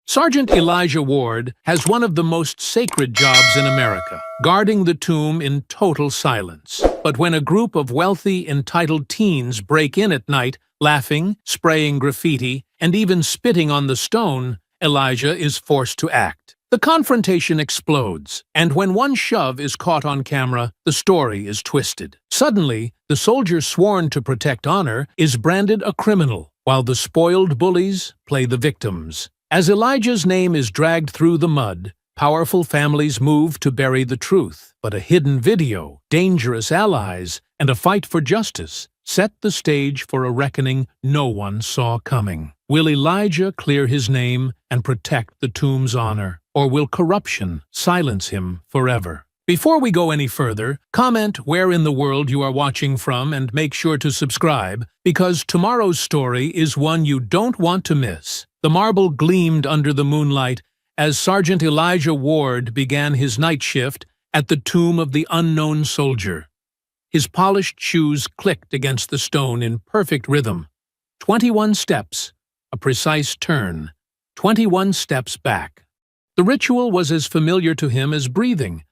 Sergeant Elijah Ward has one of the most sacred jobs in America, guarding the tomb in total silence. But when a group of wealthy, entitled teens break in at night, laughing, spraying graffiti, and even spitting on the stone, Elijah is forced to act. The confrontation explodes, and when one shove is caught on camera, the story is twisted. Suddenly, the soldier sworn to protect honor is branded a criminal, while the spoiled bullies play the victims. As Elijah's name is dragged through the mud, powerful families move to bury the truth. But a hidden video, dangerous allies, and a fight for justice set the stage for a reckoning no one saw coming. Will Elijah clear his name and protect the tomb's honor, or will corruption silence him forever? Before we go any further, comment where in the world you are watching from and make sure to subscribe, because tomorrow's story is one you don't want to miss. The marble gleamed under the moonlight as Sergeant Elijah Ward began his night shift at the tomb of the unknown soldier. His polished shoes clicked against the stone in perfect rhythm. 21 steps, a precise turn, 21 steps back. The ritual was as familiar to him as breathing,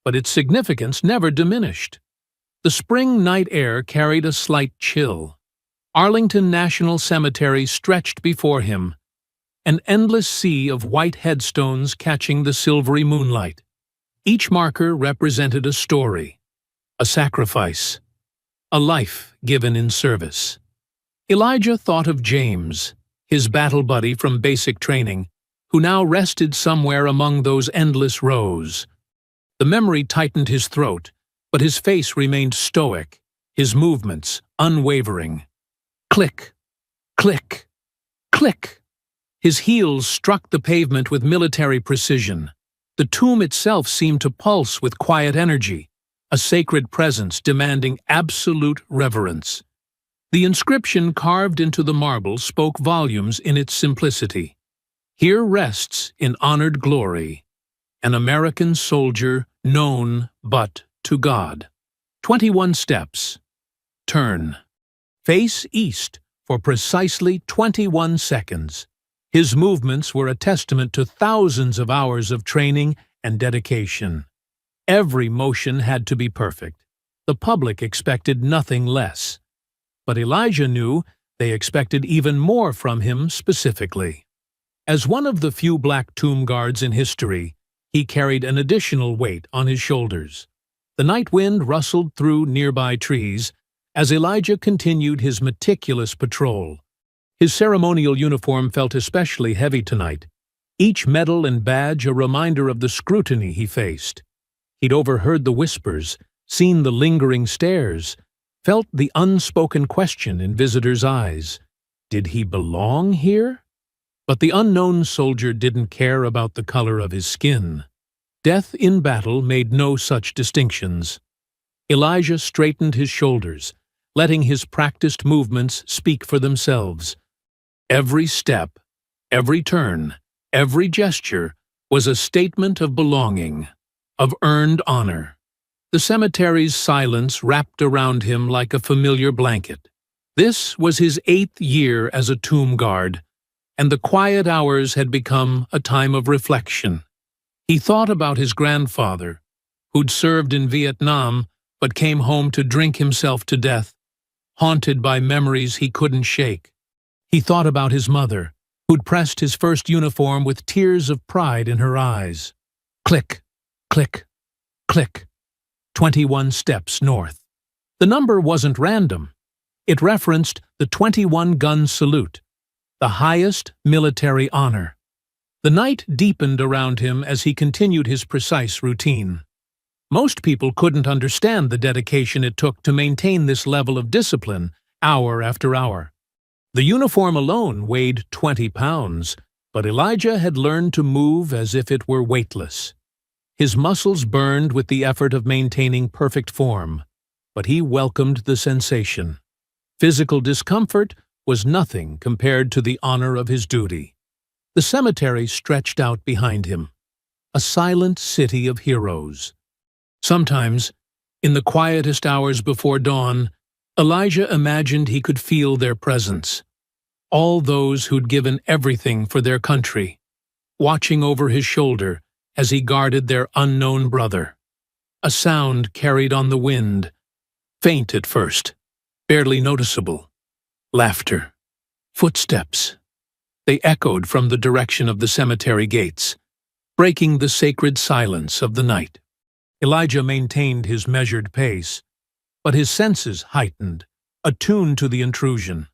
but its significance never diminished. The spring night air carried a slight chill. Arlington National Cemetery stretched before him, an endless sea of white headstones catching the silvery moonlight. Each marker represented a story, a sacrifice, a life given in service. Elijah thought of James, his battle buddy from basic training, who now rested somewhere among those endless rows. The memory tightened his throat, but his face remained stoic, his movements unwavering. Click, click, click. His heels struck the pavement with military precision. The tomb itself seemed to pulse with quiet energy, a sacred presence demanding absolute reverence. The inscription carved into the marble spoke volumes in its simplicity. Here rests in honored glory an American soldier known but to God. 21 steps. Turn. Face east for precisely 21 seconds. His movements were a testament to thousands of hours of training and dedication. Every motion had to be perfect. The public expected nothing less. But Elijah knew they expected even more from him specifically. As one of the few black tomb guards in history, he carried an additional weight on his shoulders. The night wind rustled through nearby trees as Elijah continued his meticulous patrol. His ceremonial uniform felt especially heavy tonight, each medal and badge a reminder of the scrutiny he faced. He'd overheard the whispers, seen the lingering stares, felt the unspoken question in visitors' eyes. Did he belong here? But the unknown soldier didn't care about the color of his skin. Death in battle made no such distinctions. Elijah straightened his shoulders, letting his practiced movements speak for themselves. Every step, every turn, every gesture was a statement of belonging, of earned honor. The cemetery's silence wrapped around him like a familiar blanket. This was his 8th year as a tomb guard, and the quiet hours had become a time of reflection. He thought about his grandfather, who'd served in Vietnam but came home to drink himself to death, haunted by memories he couldn't shake. He thought about his mother, who'd pressed his first uniform with tears of pride in her eyes. Click, click, click. 21 steps north. The number wasn't random. It referenced the 21-gun salute, the highest military honor. The night deepened around him as he continued his precise routine. Most people couldn't understand the dedication it took to maintain this level of discipline hour after hour. The uniform alone weighed 20 pounds, but Elijah had learned to move as if it were weightless. His muscles burned with the effort of maintaining perfect form, but he welcomed the sensation. Physical discomfort was nothing compared to the honor of his duty. The cemetery stretched out behind him, a silent city of heroes. Sometimes, in the quietest hours before dawn, Elijah imagined he could feel their presence. All those who'd given everything for their country, watching over his shoulder as he guarded their unknown brother. A sound carried on the wind, faint at first, barely noticeable. Laughter. Footsteps. They echoed from the direction of the cemetery gates, breaking the sacred silence of the night. Elijah maintained his measured pace, but his senses heightened, attuned to the intrusion.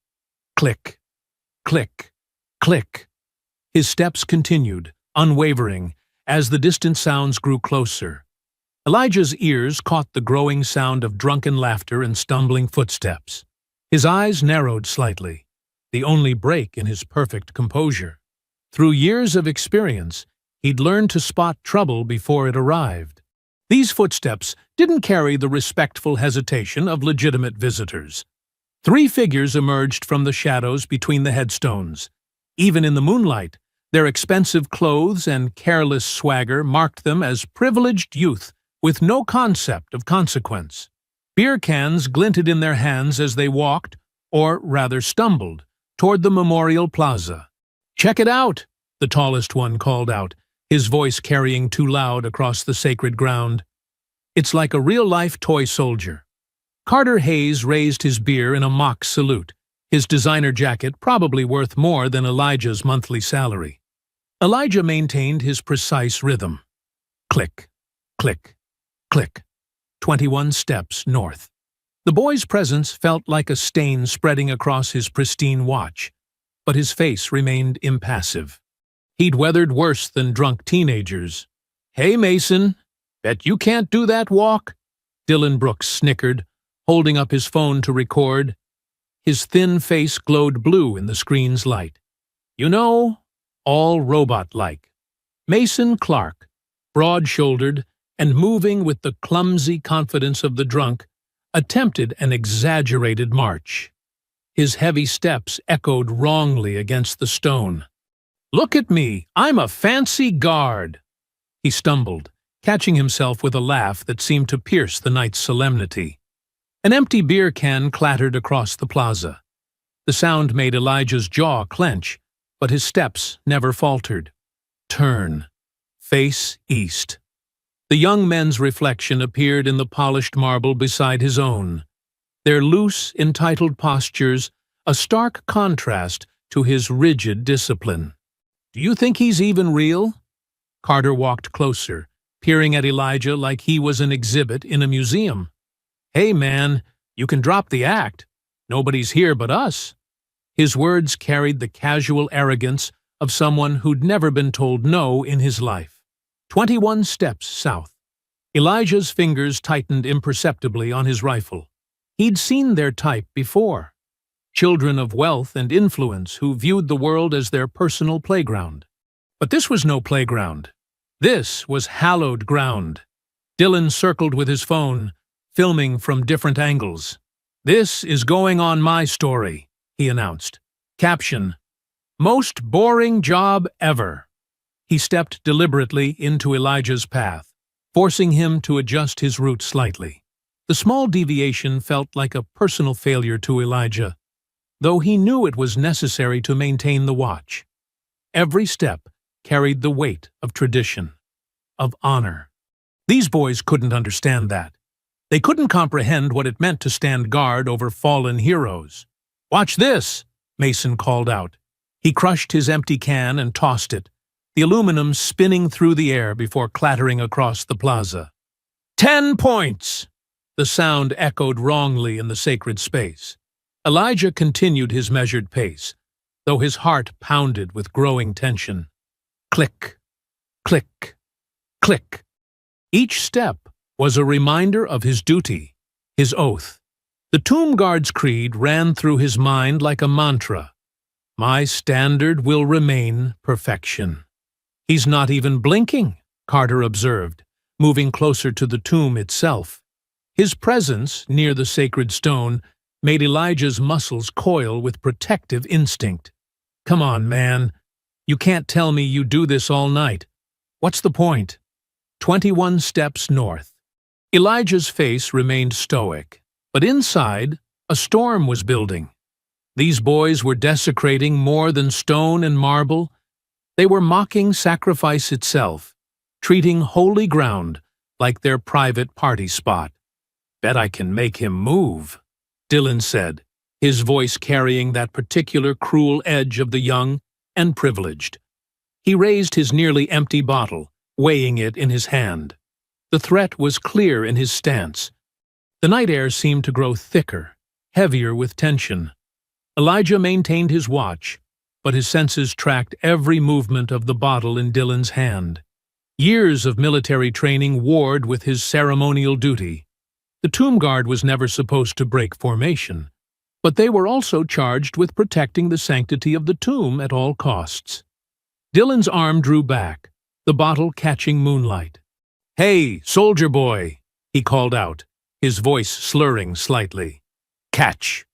Click, click, click. His steps continued, unwavering, as the distant sounds grew closer. Elijah's ears caught the growing sound of drunken laughter and stumbling footsteps. His eyes narrowed slightly, the only break in his perfect composure. Through years of experience, he'd learned to spot trouble before it arrived. These footsteps didn't carry the respectful hesitation of legitimate visitors. 3 figures emerged from the shadows between the headstones. Even in the moonlight, their expensive clothes and careless swagger marked them as privileged youth with no concept of consequence. Beer cans glinted in their hands as they walked, or rather stumbled, toward the memorial plaza. "Check it out," the tallest one called out, his voice carrying too loud across the sacred ground. "It's like a real-life toy soldier." Carter Hayes raised his beer in a mock salute, his designer jacket probably worth more than Elijah's monthly salary. Elijah maintained his precise rhythm. Click, click, click. 21 steps north. The boy's presence felt like a stain spreading across his pristine watch, but his face remained impassive. He'd weathered worse than drunk teenagers. "Hey, Mason, bet you can't do that walk?" Dylan Brooks snickered, holding up his phone to record. His thin face glowed blue in the screen's light. "You know, all robot-like." Mason Clark, broad-shouldered and moving with the clumsy confidence of the drunk, attempted an exaggerated march. His heavy steps echoed wrongly against the stone. "Look at me, I'm a fancy guard." He stumbled, catching himself with a laugh that seemed to pierce the night's solemnity. An empty beer can clattered across the plaza. The sound made Elijah's jaw clench, but his steps never faltered. Turn. Face east. The young men's reflection appeared in the polished marble beside his own, their loose, entitled postures a stark contrast to his rigid discipline. "Do you think he's even real?" Carter walked closer, peering at Elijah like he was an exhibit in a museum. "Hey, man, you can drop the act. Nobody's here but us." His words carried the casual arrogance of someone who'd never been told no in his life. 21 steps south. Elijah's fingers tightened imperceptibly on his rifle. He'd seen their type before. Children of wealth and influence who viewed the world as their personal playground. But this was no playground. This was hallowed ground. Dylan circled with his phone, filming from different angles. "This is going on my story," he announced. Caption: "Most boring job ever." He stepped deliberately into Elijah's path, forcing him to adjust his route slightly. The small deviation felt like a personal failure to Elijah, though he knew it was necessary to maintain the watch. Every step carried the weight of tradition, of honor. These boys couldn't understand that. They couldn't comprehend what it meant to stand guard over fallen heroes. "Watch this," Mason called out. He crushed his empty can and tossed it, the aluminum spinning through the air before clattering across the plaza. 10 points! The sound echoed wrongly in the sacred space. Elijah continued his measured pace, though his heart pounded with growing tension. Click, click, click. Each step was a reminder of his duty, his oath. The tomb guard's creed ran through his mind like a mantra. "My standard will remain perfection." "He's not even blinking," Carter observed, moving closer to the tomb itself. His presence near the sacred stone made Elijah's muscles coil with protective instinct. "Come on, man. You can't tell me you do this all night. What's the point?" 21 steps north. Elijah's face remained stoic, but inside, a storm was building. These boys were desecrating more than stone and marble. They were mocking sacrifice itself, treating holy ground like their private party spot. "Bet I can make him move," Dylan said, his voice carrying that particular cruel edge of the young and privileged. He raised his nearly empty bottle, weighing it in his hand. The threat was clear in his stance. The night air seemed to grow thicker, heavier with tension. Elijah maintained his watch, but his senses tracked every movement of the bottle in Dylan's hand. Years of military training warred with his ceremonial duty. The tomb guard was never supposed to break formation, but they were also charged with protecting the sanctity of the tomb at all costs. Dylan's arm drew back, the bottle catching moonlight. "Hey, soldier boy," he called out, his voice slurring slightly. "Catch!"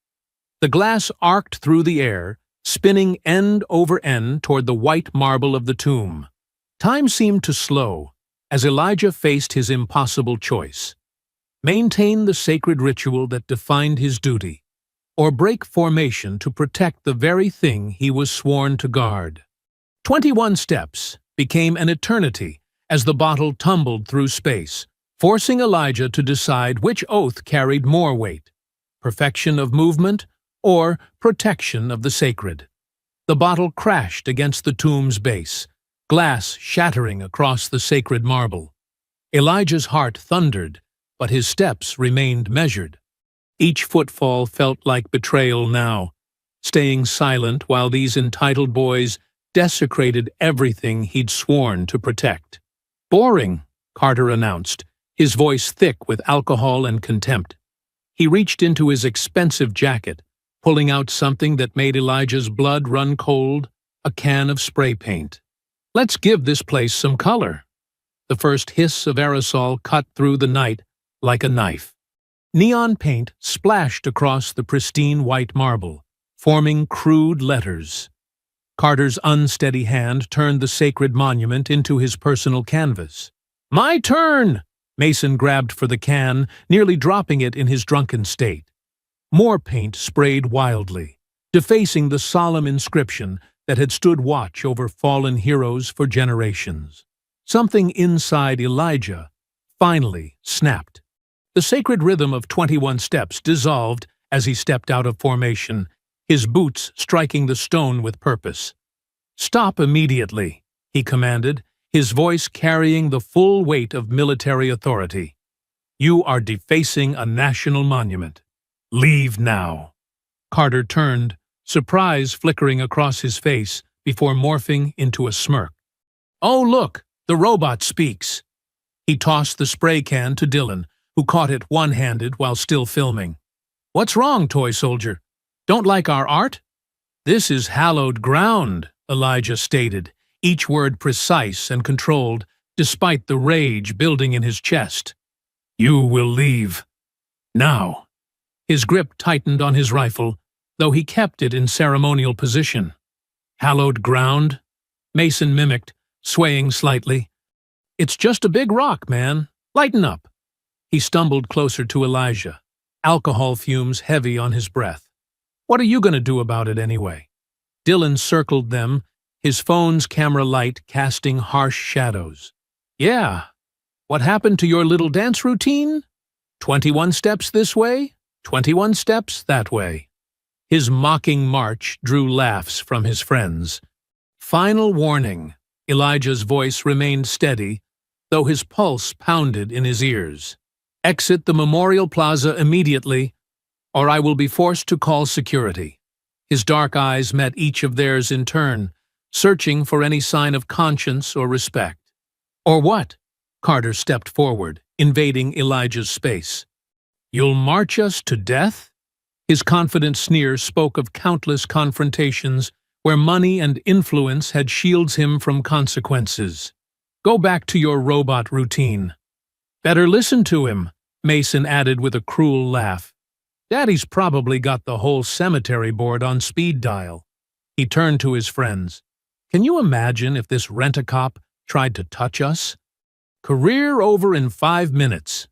The glass arced through the air, spinning end over end toward the white marble of the tomb. Time seemed to slow as Elijah faced his impossible choice: maintain the sacred ritual that defined his duty, or break formation to protect the very thing he was sworn to guard. 21 steps became an eternity as the bottle tumbled through space, forcing Elijah to decide which oath carried more weight: perfection of movement or protection of the sacred. The bottle crashed against the tomb's base, glass shattering across the sacred marble. Elijah's heart thundered, but his steps remained measured. Each footfall felt like betrayal now, staying silent while these entitled boys desecrated everything he'd sworn to protect. "Boring," Carter announced, his voice thick with alcohol and contempt. He reached into his expensive jacket, pulling out something that made Elijah's blood run cold: a can of spray paint. "Let's give this place some color." The first hiss of aerosol cut through the night like a knife. Neon paint splashed across the pristine white marble, forming crude letters. Carter's unsteady hand turned the sacred monument into his personal canvas. "My turn!" Mason grabbed for the can, nearly dropping it in his drunken state. More paint sprayed wildly, defacing the solemn inscription that had stood watch over fallen heroes for generations. Something inside Elijah finally snapped. The sacred rhythm of 21 steps dissolved as he stepped out of formation, his boots striking the stone with purpose. "Stop immediately," he commanded, his voice carrying the full weight of military authority. "You are defacing a national monument. Leave now." Carter turned, surprise flickering across his face before morphing into a smirk. "Oh, look, the robot speaks." He tossed the spray can to Dylan, who caught it one-handed while still filming. "What's wrong, toy soldier? Don't like our art?" "This is hallowed ground," Elijah stated, each word precise and controlled, despite the rage building in his chest. "You will leave. Now." His grip tightened on his rifle, though he kept it in ceremonial position. "Hallowed ground?" Mason mimicked, swaying slightly. "It's just a big rock, man. Lighten up." He stumbled closer to Elijah, alcohol fumes heavy on his breath. "What are you going to do about it anyway?" Dylan circled them, his phone's camera light casting harsh shadows. "Yeah. What happened to your little dance routine? 21 steps this way, 21 steps that way." His mocking march drew laughs from his friends. "Final warning." Elijah's voice remained steady, though his pulse pounded in his ears. "Exit the Memorial Plaza immediately, or I will be forced to call security." His dark eyes met each of theirs in turn, searching for any sign of conscience or respect. "Or what?" Carter stepped forward, invading Elijah's space. "You'll march us to death?" His confident sneer spoke of countless confrontations where money and influence had shielded him from consequences. "Go back to your robot routine." "Better listen to him," Mason added with a cruel laugh. "Daddy's probably got the whole cemetery board on speed dial." He turned to his friends. "Can you imagine if this rent-a-cop tried to touch us? Career over in 5 minutes."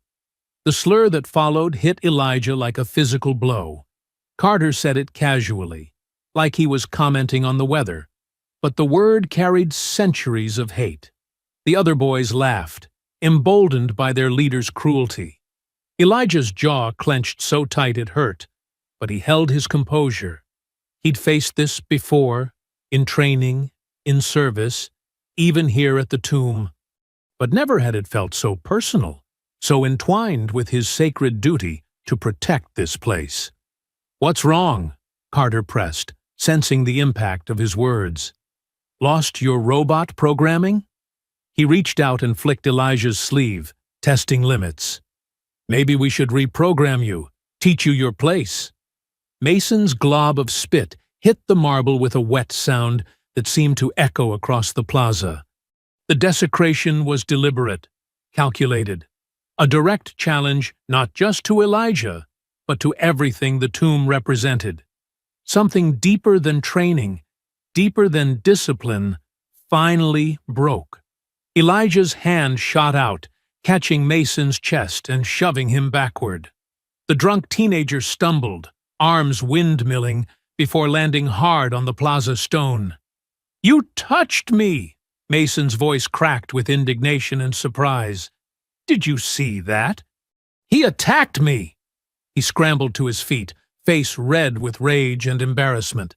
The slur that followed hit Elijah like a physical blow. Carter said it casually, like he was commenting on the weather. but the word carried centuries of hate. The other boys laughed, emboldened by their leader's cruelty. Elijah's jaw clenched so tight it hurt, but he held his composure. He'd faced this before, in training, in service, even here at the tomb. But never had it felt so personal, so entwined with his sacred duty to protect this place. "What's wrong?" Carter pressed, sensing the impact of his words. "Lost your robot programming?" He reached out and flicked Elijah's sleeve, testing limits. "Maybe we should reprogram you, teach you your place." Mason's glob of spit hit the marble with a wet sound that seemed to echo across the plaza. The desecration was deliberate, calculated, a direct challenge not just to Elijah, but to everything the tomb represented. Something deeper than training, deeper than discipline, finally broke. Elijah's hand shot out, catching Mason's chest and shoving him backward. The drunk teenager stumbled, arms windmilling, before landing hard on the plaza stone. "You touched me!" Mason's voice cracked with indignation and surprise. "Did you see that? He attacked me!" He scrambled to his feet, face red with rage and embarrassment.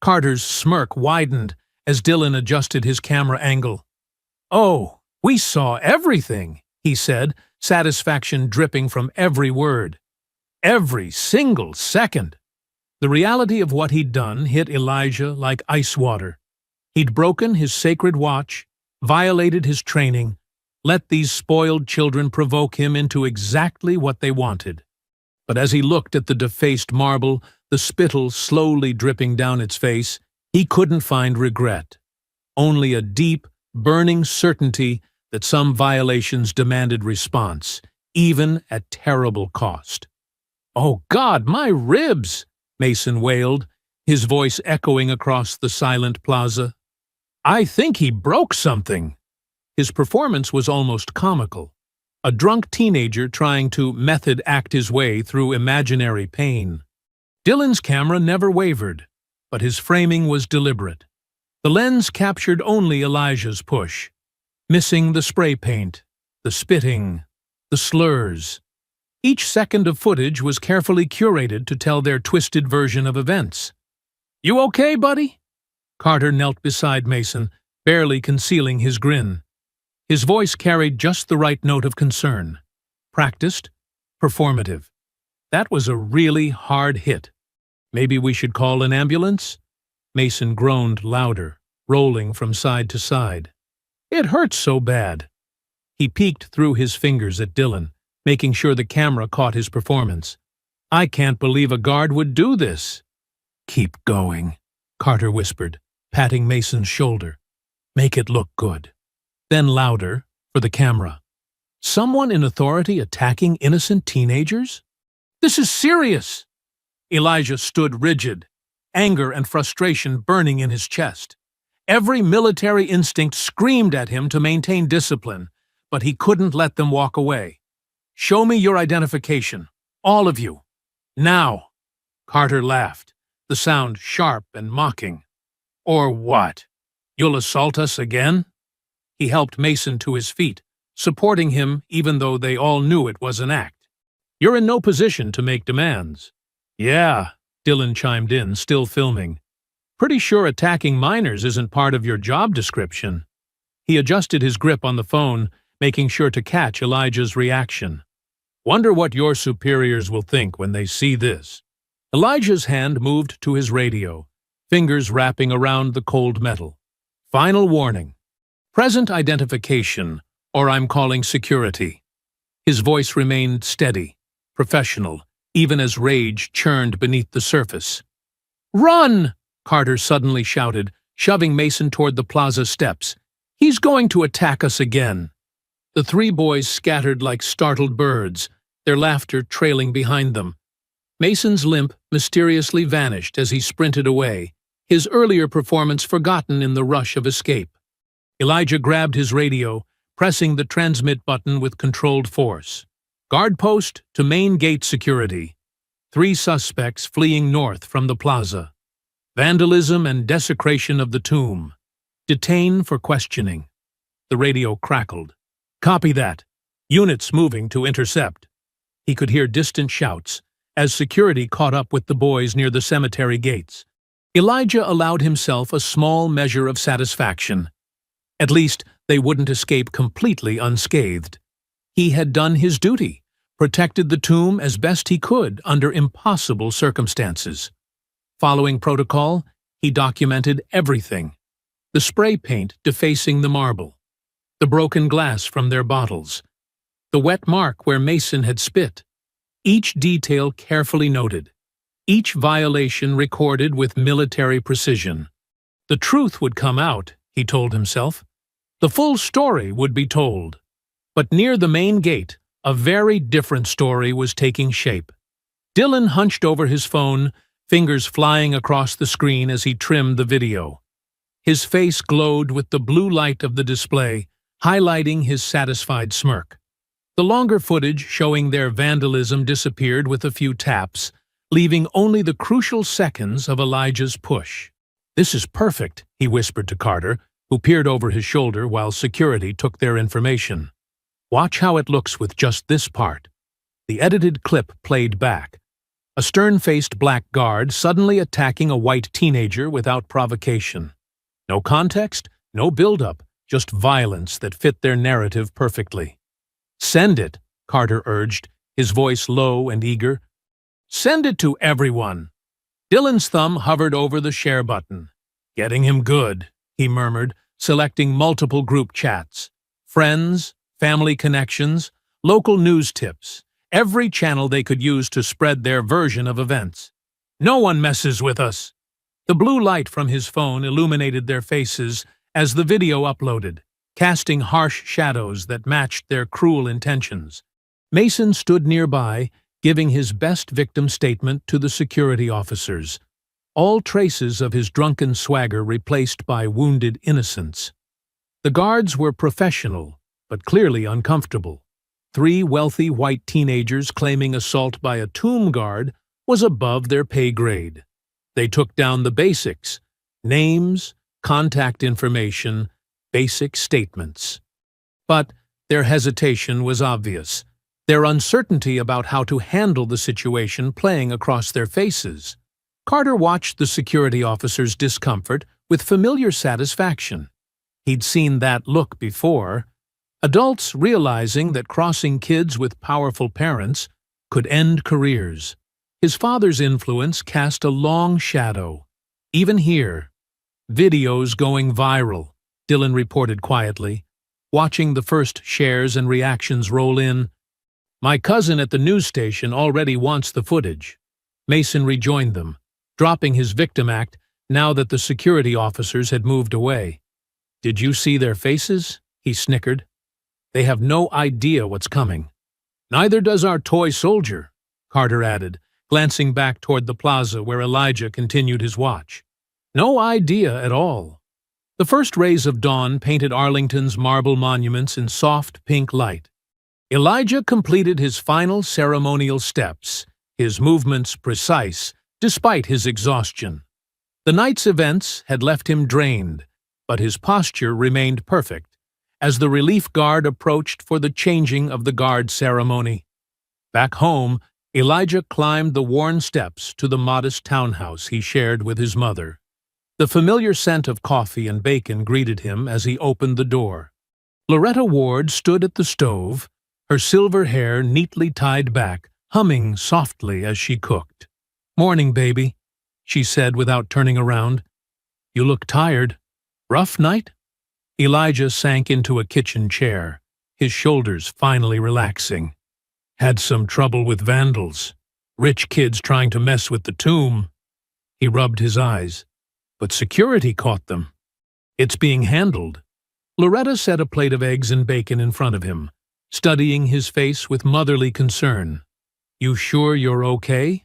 Carter's smirk widened as Dylan adjusted his camera angle. "Oh, we saw everything," he said, satisfaction dripping from every word. "Every single second." The reality of what he'd done hit Elijah like ice water. He'd broken his sacred watch, violated his training, let these spoiled children provoke him into exactly what they wanted. But as he looked at the defaced marble, the spittle slowly dripping down its face, he couldn't find regret. Only a deep, burning certainty that some violations demanded response, even at terrible cost. "Oh God, my ribs!" Mason wailed, his voice echoing across the silent plaza. "I think he broke something." His performance was almost comical. A drunk teenager trying to method act his way through imaginary pain. Dylan's camera never wavered, but his framing was deliberate. The lens captured only Elijah's push, missing the spray paint, the spitting, the slurs. Each second of footage was carefully curated to tell their twisted version of events. "You okay, buddy?" Carter knelt beside Mason, barely concealing his grin. His voice carried just the right note of concern. Practiced, performative. That was a really hard hit. "Maybe we should call an ambulance?" Mason groaned louder, rolling from side to side. "It hurts so bad." He peeked through his fingers at Dylan, making sure the camera caught his performance. "I can't believe a guard would do this." "Keep going," Carter whispered, patting Mason's shoulder. "Make it look good." Then louder, for the camera. "Someone in authority attacking innocent teenagers? This is serious!" Elijah stood rigid, anger and frustration burning in his chest. Every military instinct screamed at him to maintain discipline, but he couldn't let them walk away. "Show me your identification, all of you. Now!" Carter laughed, the sound sharp and mocking. "Or what? You'll assault us again?" He helped Mason to his feet, supporting him even though they all knew it was an act. "You're in no position to make demands." "Yeah," Dylan chimed in, still filming. "Pretty sure attacking minors isn't part of your job description." He adjusted his grip on the phone, making sure to catch Elijah's reaction. "Wonder what your superiors will think when they see this." Elijah's hand moved to his radio, fingers wrapping around the cold metal. "Final warning. Present identification, or I'm calling security." His voice remained steady, professional, even as rage churned beneath the surface. "Run!" Carter suddenly shouted, shoving Mason toward the plaza steps. "He's going to attack us again." The three boys scattered like startled birds, their laughter trailing behind them. Mason's limp mysteriously vanished as he sprinted away, his earlier performance forgotten in the rush of escape. Elijah grabbed his radio, pressing the transmit button with controlled force. "Guard post to main gate security. 3 suspects fleeing north from the plaza." Vandalism and desecration of the tomb. Detain for questioning. The radio crackled. Copy that. Units moving to intercept. He could hear distant shouts as security caught up with the boys near the cemetery gates. Elijah allowed himself a small measure of satisfaction. At least they wouldn't escape completely unscathed. He had done his duty, protected the tomb as best he could under impossible circumstances. Following protocol, he documented everything. The spray paint defacing the marble, the broken glass from their bottles, the wet mark where Mason had spit. Each detail carefully noted, each violation recorded with military precision. The truth would come out, he told himself. The full story would be told. But near the main gate, a very different story was taking shape. Dylan hunched over his phone, fingers flying across the screen as he trimmed the video. His face glowed with the blue light of the display, highlighting his satisfied smirk. The longer footage showing their vandalism disappeared with a few taps, leaving only the crucial seconds of Elijah's push. "This is perfect," he whispered to Carter, who peered over his shoulder while security took their information. "Watch how it looks with just this part." The edited clip played back. A stern-faced black guard suddenly attacking a white teenager without provocation. No context, no build-up, just violence that fit their narrative perfectly. "Send it," Carter urged, his voice low and eager. "Send it to everyone." Dylan's thumb hovered over the share button. "Getting him good," he murmured, selecting multiple group chats. Friends, family connections, local news tips, every channel they could use to spread their version of events. "No one messes with us." The blue light from his phone illuminated their faces as the video uploaded, casting harsh shadows that matched their cruel intentions. Mason stood nearby, giving his best victim statement to the security officers. All traces of his drunken swagger replaced by wounded innocence. The guards were professional, but clearly uncomfortable. 3 wealthy white teenagers claiming assault by a tomb guard was above their pay grade. They took down the basics: names, contact information, basic statements. But their hesitation was obvious, their uncertainty about how to handle the situation playing across their faces. Carter watched the security officer's discomfort with familiar satisfaction. He'd seen that look before. Adults realizing that crossing kids with powerful parents could end careers. His father's influence cast a long shadow. Even here, videos going viral, Dylan reported quietly, watching the first shares and reactions roll in. "My cousin at the news station already wants the footage." Mason rejoined them, dropping his victim act now that the security officers had moved away. "Did you see their faces?" he snickered. "They have no idea what's coming." "Neither does our toy soldier," Carter added, glancing back toward the plaza where Elijah continued his watch. "No idea at all." The first rays of dawn painted Arlington's marble monuments in soft pink light. Elijah completed his final ceremonial steps, his movements precise, despite his exhaustion. The night's events had left him drained, but his posture remained perfect as the relief guard approached for the changing of the guard ceremony. Back home, Elijah climbed the worn steps to the modest townhouse he shared with his mother. The familiar scent of coffee and bacon greeted him as he opened the door. Loretta Ward stood at the stove, her silver hair neatly tied back, humming softly as she cooked. "Morning, baby," she said without turning around. "You look tired. Rough night?" Elijah sank into a kitchen chair, his shoulders finally relaxing. "Had some trouble with vandals. Rich kids trying to mess with the tomb." He rubbed his eyes. "But security caught them. It's being handled." Loretta set a plate of eggs and bacon in front of him, studying his face with motherly concern. "You sure you're okay?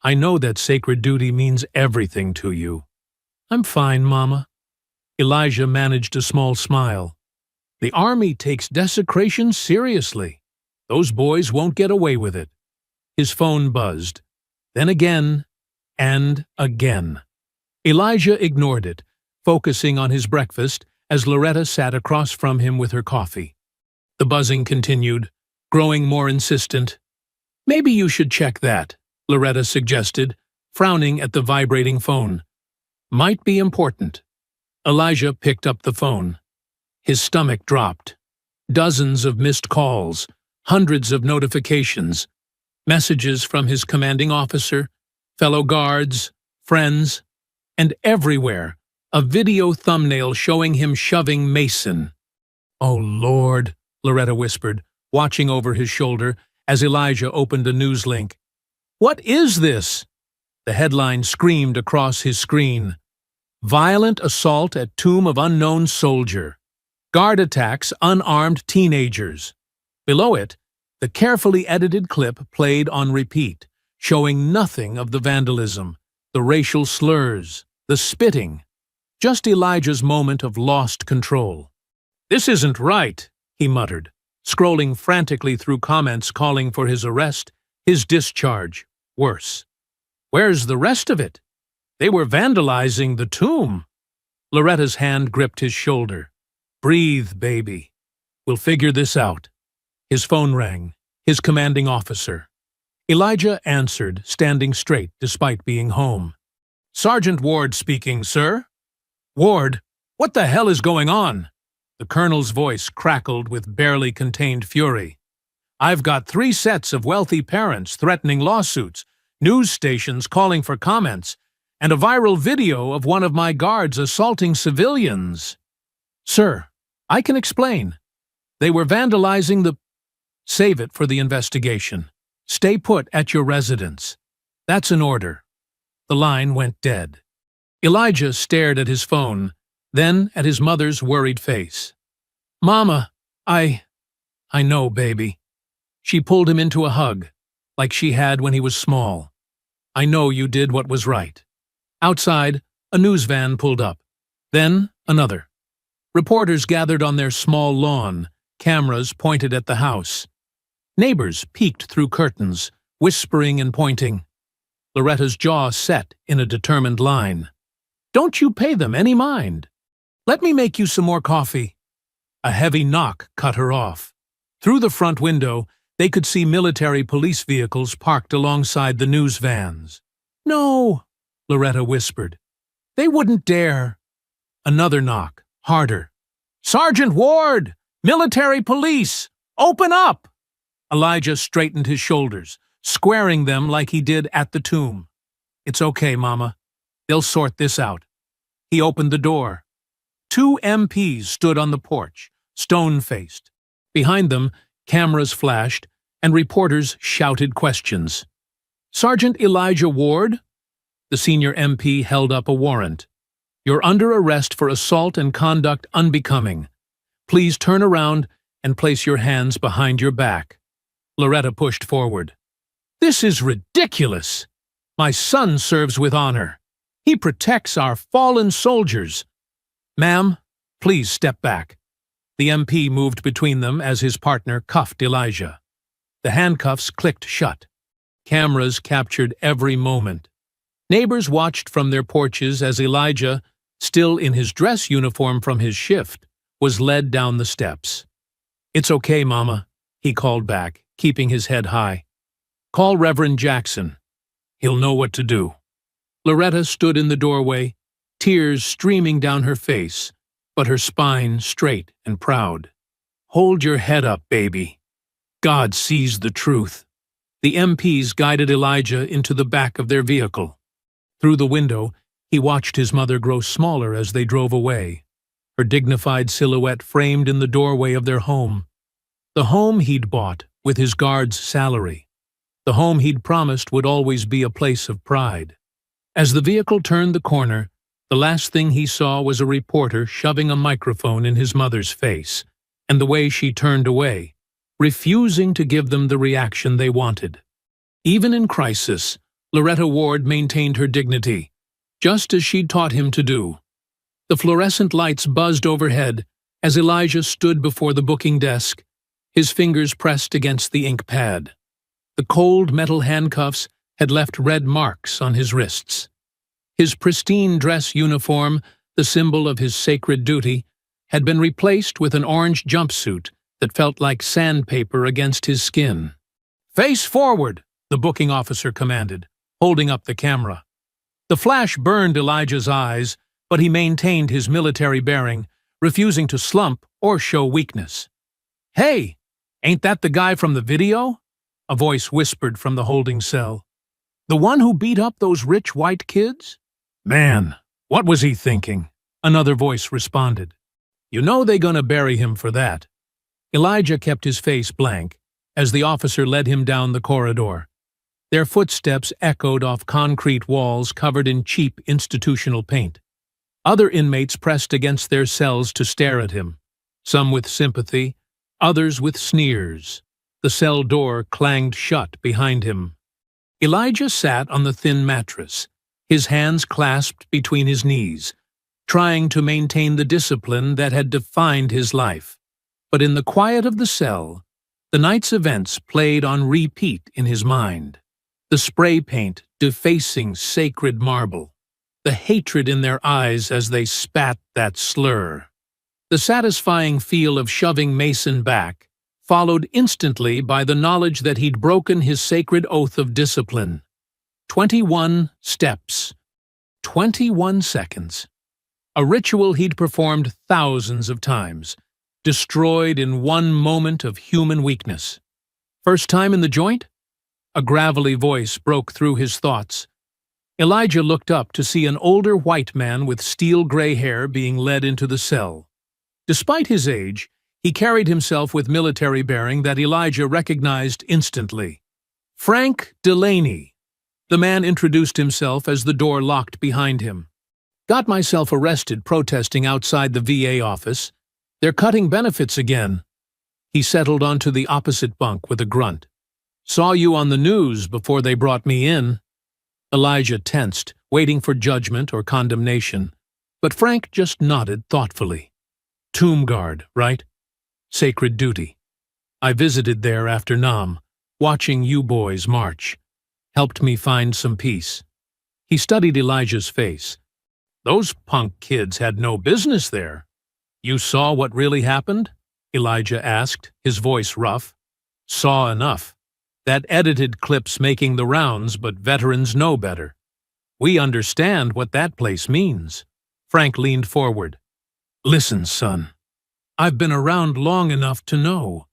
I know that sacred duty means everything to you." "I'm fine, Mama." Elijah managed a small smile. "The Army takes desecration seriously. Those boys won't get away with it." His phone buzzed. Then again, and again. Elijah ignored it, focusing on his breakfast as Loretta sat across from him with her coffee. The buzzing continued, growing more insistent. "Maybe you should check that," Loretta suggested, frowning at the vibrating phone. "Might be important." Elijah picked up the phone. His stomach dropped. Dozens of missed calls, hundreds of notifications, messages from his commanding officer, fellow guards, friends, and everywhere, a video thumbnail showing him shoving Mason. "Oh, Lord," Loretta whispered, watching over his shoulder as Elijah opened a news link. "What is this?" The headline screamed across his screen. "Violent assault at tomb of unknown soldier. Guard attacks unarmed teenagers." Below it, the carefully edited clip played on repeat, showing nothing of the vandalism, the racial slurs, the spitting. Just Elijah's moment of lost control. "This isn't right," he muttered, scrolling frantically through comments calling for his arrest, his discharge, worse. "Where's the rest of it? They were vandalizing the tomb." Loretta's hand gripped his shoulder. "Breathe, baby. We'll figure this out." His phone rang, his commanding officer. Elijah answered, standing straight despite being home. "Sergeant Ward speaking, sir." "Ward, what the hell is going on?" The colonel's voice crackled with barely contained fury. "I've got 3 sets of wealthy parents threatening lawsuits, news stations calling for comments, and a viral video of one of my guards assaulting civilians." "Sir, I can explain. They were vandalizing the—" "Save it for the investigation. Stay put at your residence. That's an order." The line went dead. Elijah stared at his phone, then at his mother's worried face. "Mama, I know, baby." She pulled him into a hug, like she had when he was small. "I know you did what was right." Outside, a news van pulled up. Then another. Reporters gathered on their small lawn, cameras pointed at the house. Neighbors peeked through curtains, whispering and pointing. Loretta's jaw set in a determined line. "Don't you pay them any mind. Let me make you some more coffee." A heavy knock cut her off. Through the front window, they could see military police vehicles parked alongside the news vans. "No," Loretta whispered. "They wouldn't dare." Another knock, harder. "Sergeant Ward! Military police! Open up!" Elijah straightened his shoulders, squaring them like he did at the tomb. "It's okay, Mama. They'll sort this out." He opened the door. 2 MPs stood on the porch, stone-faced. Behind them, cameras flashed, and reporters shouted questions. "Sergeant Elijah Ward?" The senior MP held up a warrant. "You're under arrest for assault and conduct unbecoming. Please turn around and place your hands behind your back." Loretta pushed forward. "This is ridiculous! My son serves with honor. He protects our fallen soldiers." "Ma'am, please step back." The MP moved between them as his partner cuffed Elijah. The handcuffs clicked shut. Cameras captured every moment. Neighbors watched from their porches as Elijah, still in his dress uniform from his shift, was led down the steps. "It's okay, Mama," he called back, keeping his head high. "Call Reverend Jackson. He'll know what to do." Loretta stood in the doorway, tears streaming down her face, but her spine straight and proud. "Hold your head up, baby. God sees the truth." The MPs guided Elijah into the back of their vehicle. Through the window, he watched his mother grow smaller as they drove away, her dignified silhouette framed in the doorway of their home. The home he'd bought with his guard's salary. The home he'd promised would always be a place of pride. As the vehicle turned the corner, the last thing he saw was a reporter shoving a microphone in his mother's face, and the way she turned away, refusing to give them the reaction they wanted. Even in crisis, Loretta Ward maintained her dignity, just as she'd taught him to do. The fluorescent lights buzzed overhead as Elijah stood before the booking desk, his fingers pressed against the ink pad. The cold metal handcuffs had left red marks on his wrists. His pristine dress uniform, the symbol of his sacred duty, had been replaced with an orange jumpsuit that felt like sandpaper against his skin. "Face forward," the booking officer commanded, holding up the camera. The flash burned Elijah's eyes, but he maintained his military bearing, refusing to slump or show weakness. "Hey, ain't that the guy from the video?" a voice whispered from the holding cell. "The one who beat up those rich white kids?" "Man, what was he thinking?" another voice responded. "You know they gonna bury him for that." Elijah kept his face blank as the officer led him down the corridor. Their footsteps echoed off concrete walls covered in cheap institutional paint. Other inmates pressed against their cells to stare at him, some with sympathy, others with sneers. The cell door clanged shut behind him. Elijah sat on the thin mattress, his hands clasped between his knees, trying to maintain the discipline that had defined his life. But in the quiet of the cell, the night's events played on repeat in his mind. The spray paint defacing sacred marble, the hatred in their eyes as they spat that slur. The satisfying feel of shoving Mason back, followed instantly by the knowledge that he'd broken his sacred oath of discipline. 21 steps. 21 seconds. A ritual he'd performed thousands of times, destroyed in one moment of human weakness. First time in the joint? A gravelly voice broke through his thoughts. Elijah looked up to see an older white man with steel-gray hair being led into the cell. Despite his age, he carried himself with military bearing that Elijah recognized instantly. Frank Delaney. The man introduced himself as the door locked behind him. "Got myself arrested protesting outside the VA office. They're cutting benefits again." He settled onto the opposite bunk with a grunt. "Saw you on the news before they brought me in." Elijah tensed, waiting for judgment or condemnation, but Frank just nodded thoughtfully. "Tomb guard, right? Sacred duty. I visited there after Nam, watching you boys march. Helped me find some peace." He studied Elijah's face. "Those punk kids had no business there." "You saw what really happened?" Elijah asked, his voice rough. "Saw enough. That edited clip's making the rounds, but veterans know better. We understand what that place means." Frank leaned forward. "Listen, son. I've been around long enough to know.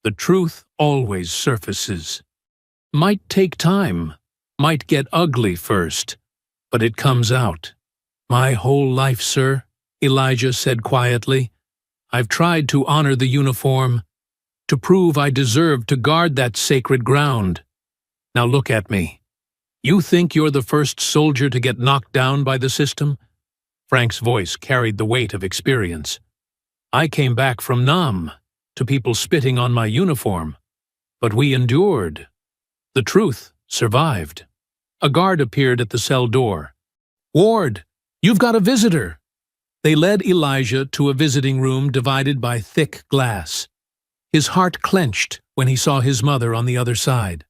The truth always surfaces. Might take time, might get ugly first, but it comes out. My whole life, sir," Elijah said quietly, "I've tried to honor the uniform, to prove I deserve to guard that sacred ground. Now look at me. You think you're the first soldier to get knocked down by the system?" Frank's voice carried the weight of experience. "I came back from Nam, to people spitting on my uniform. But we endured. The truth survived." A guard appeared at the cell door. "Ward, you've got a visitor." They led Elijah to a visiting room divided by thick glass. His heart clenched when he saw his mother on the other side.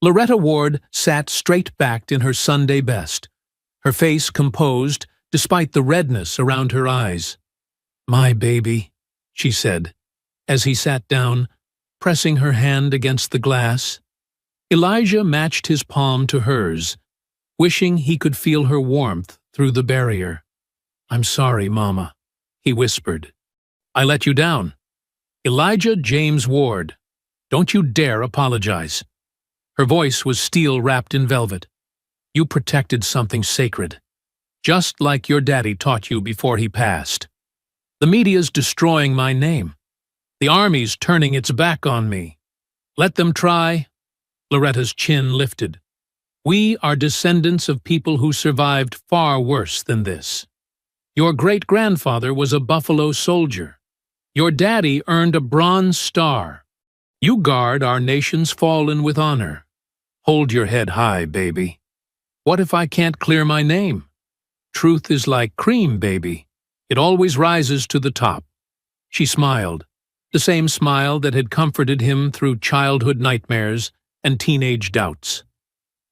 Loretta Ward sat straight-backed in her Sunday best, her face composed despite the redness around her eyes. "My baby," she said, as he sat down, pressing her hand against the glass. Elijah matched his palm to hers, wishing he could feel her warmth through the barrier. "I'm sorry, Mama," he whispered. "I let you down. Elijah James Ward. Don't you dare apologize." Her voice was steel wrapped in velvet. "You protected something sacred, just like your daddy taught you before he passed. The media's destroying my name. The army's turning its back on me. Let them try." Loretta's chin lifted. "We are descendants of people who survived far worse than this. Your great-grandfather was a Buffalo soldier. Your daddy earned a Bronze Star. You guard our nation's fallen with honor. Hold your head high, baby. What if I can't clear my name? Truth is like cream, baby. It always rises to the top." She smiled, the same smile that had comforted him through childhood nightmares and teenage doubts.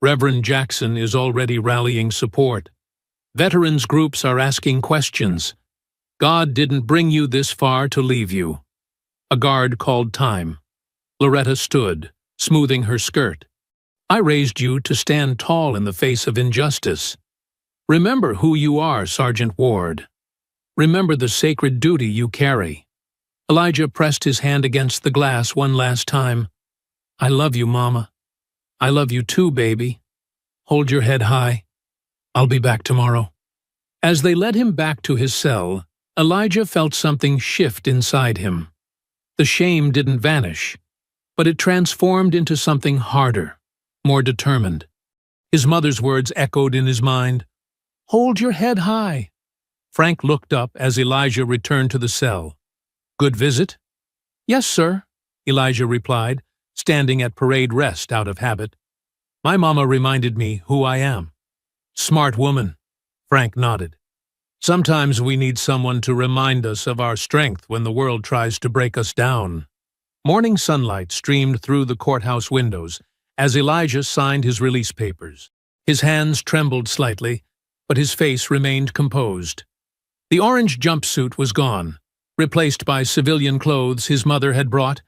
"Reverend Jackson is already rallying support. Veterans groups are asking questions. God didn't bring you this far to leave you. A guard called time. Loretta stood, smoothing her skirt. I raised you to stand tall in the face of injustice. Remember who you are, Sergeant Ward. Remember the sacred duty you carry. Elijah pressed his hand against the glass one last time. I love you, Mama. I love you too, baby. Hold your head high. I'll be back tomorrow. As they led him back to his cell, Elijah felt something shift inside him. The shame didn't vanish, but it transformed into something harder, more determined. His mother's words echoed in his mind. Hold your head high. Frank looked up as Elijah returned to the cell. Good visit? Yes, sir, Elijah replied, standing at parade rest out of habit. My mama reminded me who I am. Smart woman, Frank nodded. Sometimes we need someone to remind us of our strength when the world tries to break us down. Morning sunlight streamed through the courthouse windows as Elijah signed his release papers. His hands trembled slightly, but his face remained composed. The orange jumpsuit was gone, replaced by civilian clothes his mother had brought,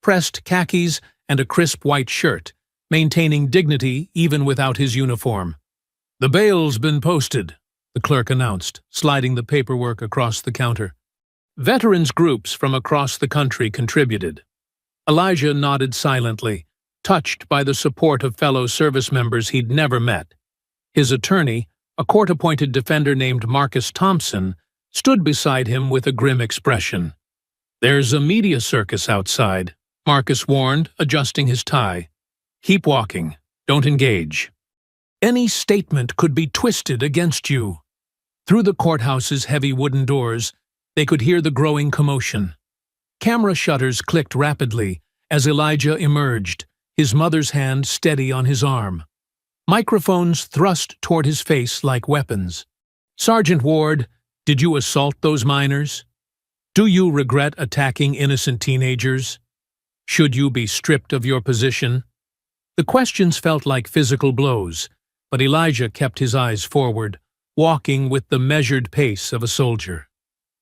pressed khakis and a crisp white shirt, maintaining dignity even without his uniform. The bail's been posted, the clerk announced, sliding the paperwork across the counter. Veterans groups from across the country contributed. Elijah nodded silently, touched by the support of fellow service members he'd never met. His attorney, a court-appointed defender named Marcus Thompson, stood beside him with a grim expression. There's a media circus outside, Marcus warned, adjusting his tie. Keep walking. Don't engage. Any statement could be twisted against you. Through the courthouse's heavy wooden doors, they could hear the growing commotion. Camera shutters clicked rapidly as Elijah emerged, his mother's hand steady on his arm. Microphones thrust toward his face like weapons. Sergeant Ward, did you assault those minors? Do you regret attacking innocent teenagers? Should you be stripped of your position? The questions felt like physical blows, but Elijah kept his eyes forward, walking with the measured pace of a soldier.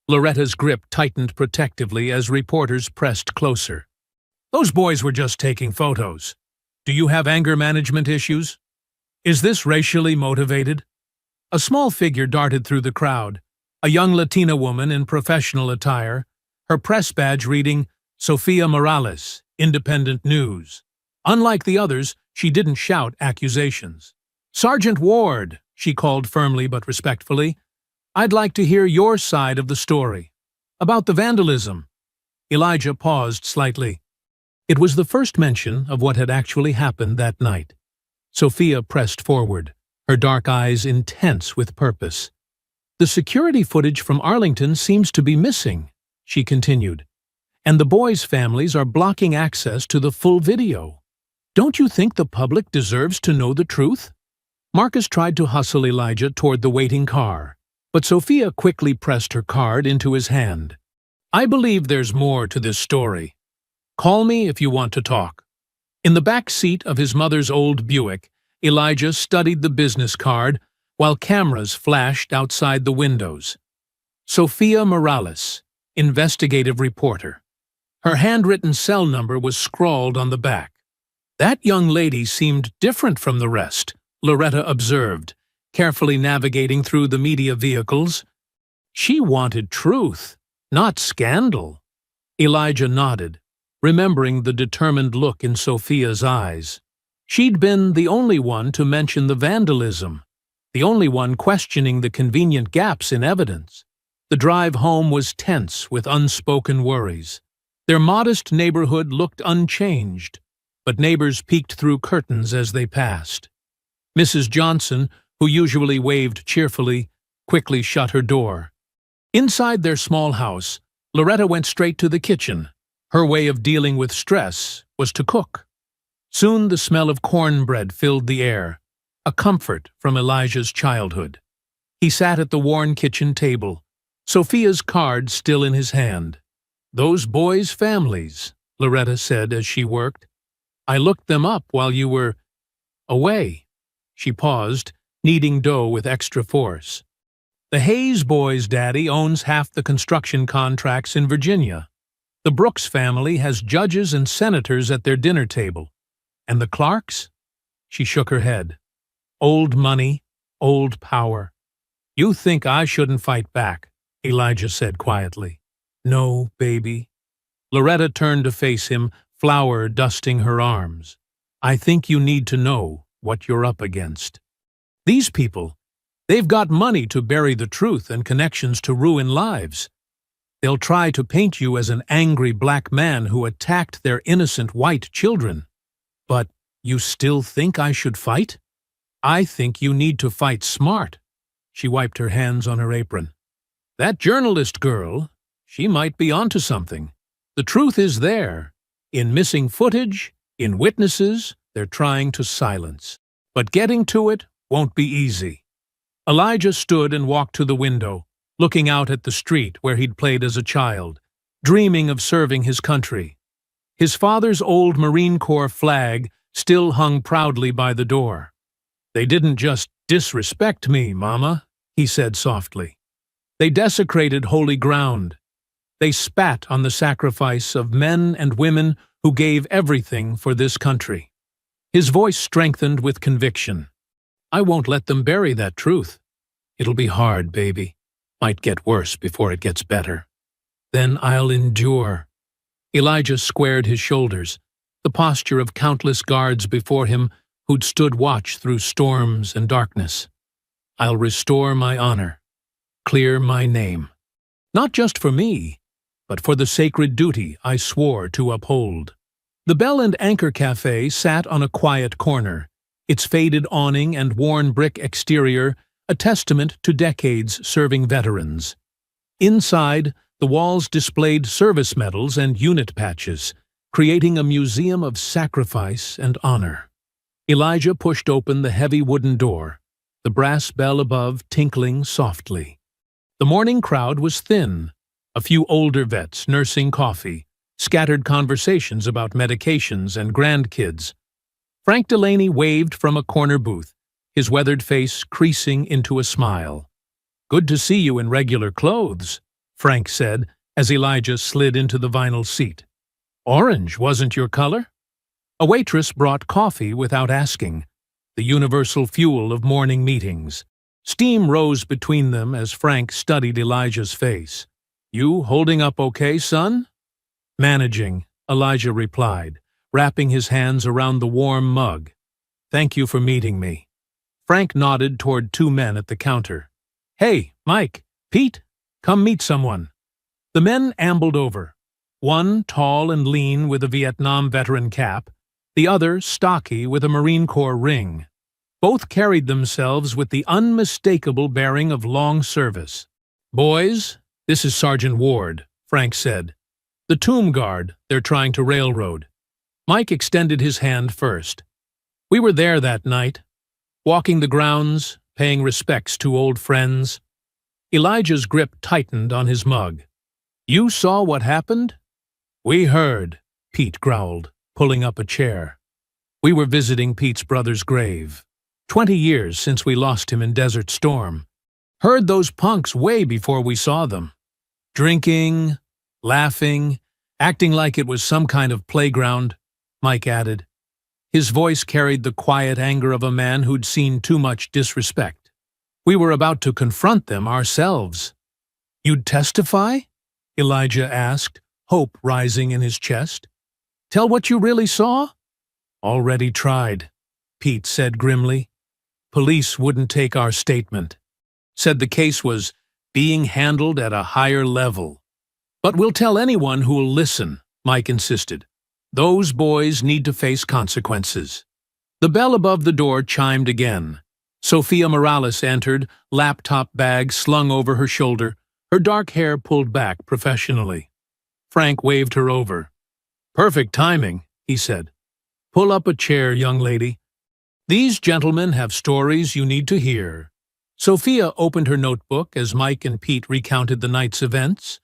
Loretta's grip tightened protectively as reporters pressed closer. Those boys were just taking photos. Do you have anger management issues? Is this racially motivated? A small figure darted through the crowd, a young Latina woman in professional attire, her press badge reading, Sofia Morales, Independent News. Unlike the others, she didn't shout accusations. Sergeant Ward, she called firmly but respectfully, I'd like to hear your side of the story. About the vandalism. Elijah paused slightly. It was the first mention of what had actually happened that night. Sophia pressed forward, her dark eyes intense with purpose. The security footage from Arlington seems to be missing, she continued, and the boys' families are blocking access to the full video. Don't you think the public deserves to know the truth? Marcus tried to hustle Elijah toward the waiting car, but Sophia quickly pressed her card into his hand. I believe there's more to this story. Call me if you want to talk. In the back seat of his mother's old Buick, Elijah studied the business card while cameras flashed outside the windows. Sofia Morales, investigative reporter. Her handwritten cell number was scrawled on the back. That young lady seemed different from the rest, Loretta observed, carefully navigating through the media vehicles. She wanted truth, not scandal. Elijah nodded, remembering the determined look in Sophia's eyes. She'd been the only one to mention the vandalism, the only one questioning the convenient gaps in evidence. The drive home was tense with unspoken worries. Their modest neighborhood looked unchanged, but neighbors peeked through curtains as they passed. Mrs. Johnson, who usually waved cheerfully, quickly shut her door. Inside their small house, Loretta went straight to the kitchen. Her way of dealing with stress was to cook. Soon the smell of cornbread filled the air, a comfort from Elijah's childhood. He sat at the worn kitchen table, Sophia's card still in his hand. Those boys' families, Loretta said as she worked. I looked them up while you were away. She paused, kneading dough with extra force. The Hayes boys' daddy owns half the construction contracts in Virginia. The Brooks family has judges and senators at their dinner table. And the Clarks? She shook her head. Old money, old power. You think I shouldn't fight back, Elijah said quietly. No, baby. Loretta turned to face him, flour dusting her arms. I think you need to know what you're up against. These people, they've got money to bury the truth and connections to ruin lives. They'll try to paint you as an angry black man who attacked their innocent white children. But you still think I should fight? I think you need to fight smart. She wiped her hands on her apron. That journalist girl, she might be onto something. The truth is there. In missing footage, in witnesses, they're trying to silence. But getting to it won't be easy. Elijah stood and walked to the window, looking out at the street where he'd played as a child, dreaming of serving his country. His father's old Marine Corps flag still hung proudly by the door. They didn't just disrespect me, Mama, he said softly. They desecrated holy ground. They spat on the sacrifice of men and women who gave everything for this country. His voice strengthened with conviction. I won't let them bury that truth. It'll be hard, baby. Might get worse before it gets better. Then I'll endure. Elijah squared his shoulders, the posture of countless guards before him who'd stood watch through storms and darkness. I'll restore my honor, clear my name. Not just for me, but for the sacred duty I swore to uphold. The Bell and Anchor Cafe sat on a quiet corner, its faded awning and worn brick exterior a testament to decades serving veterans. Inside, the walls displayed service medals and unit patches, creating a museum of sacrifice and honor. Elijah pushed open the heavy wooden door, the brass bell above tinkling softly. The morning crowd was thin, a few older vets nursing coffee, scattered conversations about medications and grandkids. Frank Delaney waved from a corner booth, his weathered face creasing into a smile. Good to see you in regular clothes, Frank said as Elijah slid into the vinyl seat. Orange wasn't your color? A waitress brought coffee without asking, the universal fuel of morning meetings. Steam rose between them as Frank studied Elijah's face. You holding up okay, son? Managing, Elijah replied, wrapping his hands around the warm mug. Thank you for meeting me. Frank nodded toward two men at the counter. Hey, Mike, Pete, come meet someone. The men ambled over, one tall and lean with a Vietnam veteran cap, the other stocky with a Marine Corps ring. Both carried themselves with the unmistakable bearing of long service. Boys, this is Sergeant Ward, Frank said. The tomb guard they're trying to railroad. Mike extended his hand first. We were there that night, walking the grounds, paying respects to old friends. Elijah's grip tightened on his mug. You saw what happened? We heard, Pete growled, pulling up a chair. We were visiting Pete's brother's grave. 20 years since we lost him in Desert Storm. Heard those punks way before we saw them. Drinking, laughing, acting like it was some kind of playground, Mike added. His voice carried the quiet anger of a man who'd seen too much disrespect. We were about to confront them ourselves. You'd testify? Elijah asked, hope rising in his chest. Tell what you really saw? Already tried, Pete said grimly. Police wouldn't take our statement. Said the case was being handled at a higher level. But we'll tell anyone who'll listen, Mike insisted. Those boys need to face consequences. The bell above the door chimed again. Sophia Morales entered, laptop bag slung over her shoulder, her dark hair pulled back professionally. Frank waved her over. Perfect timing, he said. Pull up a chair, young lady. These gentlemen have stories you need to hear. Sophia opened her notebook as Mike and Pete recounted the night's events.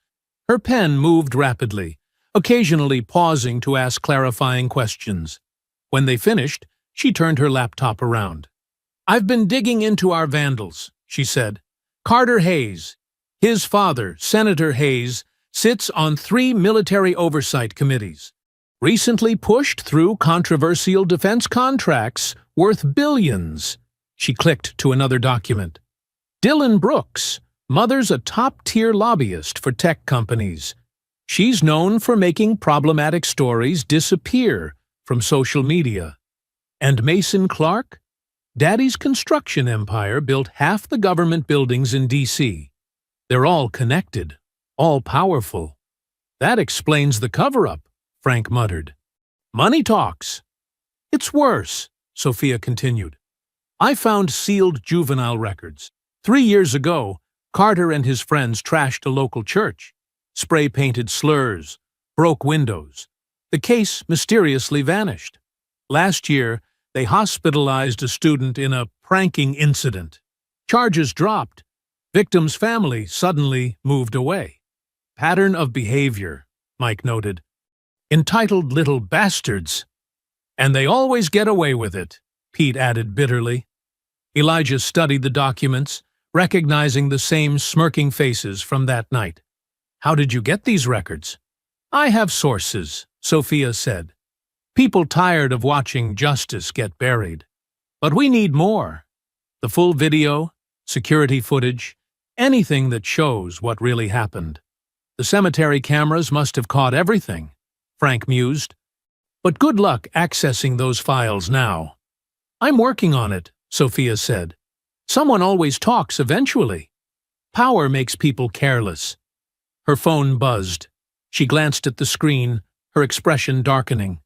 Her pen moved rapidly, occasionally pausing to ask clarifying questions. When they finished, she turned her laptop around. I've been digging into our vandals, she said. Carter Hayes. His father, Senator Hayes, sits on 3 military oversight committees. Recently pushed through controversial defense contracts worth billions. She clicked to another document. Dylan Brooks. Mother's a top-tier lobbyist for tech companies. She's known for making problematic stories disappear from social media. And Mason Clark? Daddy's construction empire built half the government buildings in D.C. They're all connected, all powerful. That explains the cover-up, Frank muttered. Money talks. It's worse, Sophia continued. I found sealed juvenile records. 3 years ago, Carter and his friends trashed a local church, spray-painted slurs, broke windows. The case mysteriously vanished. Last year, they hospitalized a student in a pranking incident. Charges dropped. Victim's family suddenly moved away. Pattern of behavior, Mike noted. Entitled little bastards. And they always get away with it, Pete added bitterly. Elijah studied the documents, recognizing the same smirking faces from that night. How did you get these records? I have sources, Sophia said. People tired of watching justice get buried. But we need more. The full video, security footage, anything that shows what really happened. The cemetery cameras must have caught everything, Frank mused. But good luck accessing those files now. I'm working on it, Sophia said. Someone always talks eventually. Power makes people careless. Her phone buzzed. She glanced at the screen, her expression darkening.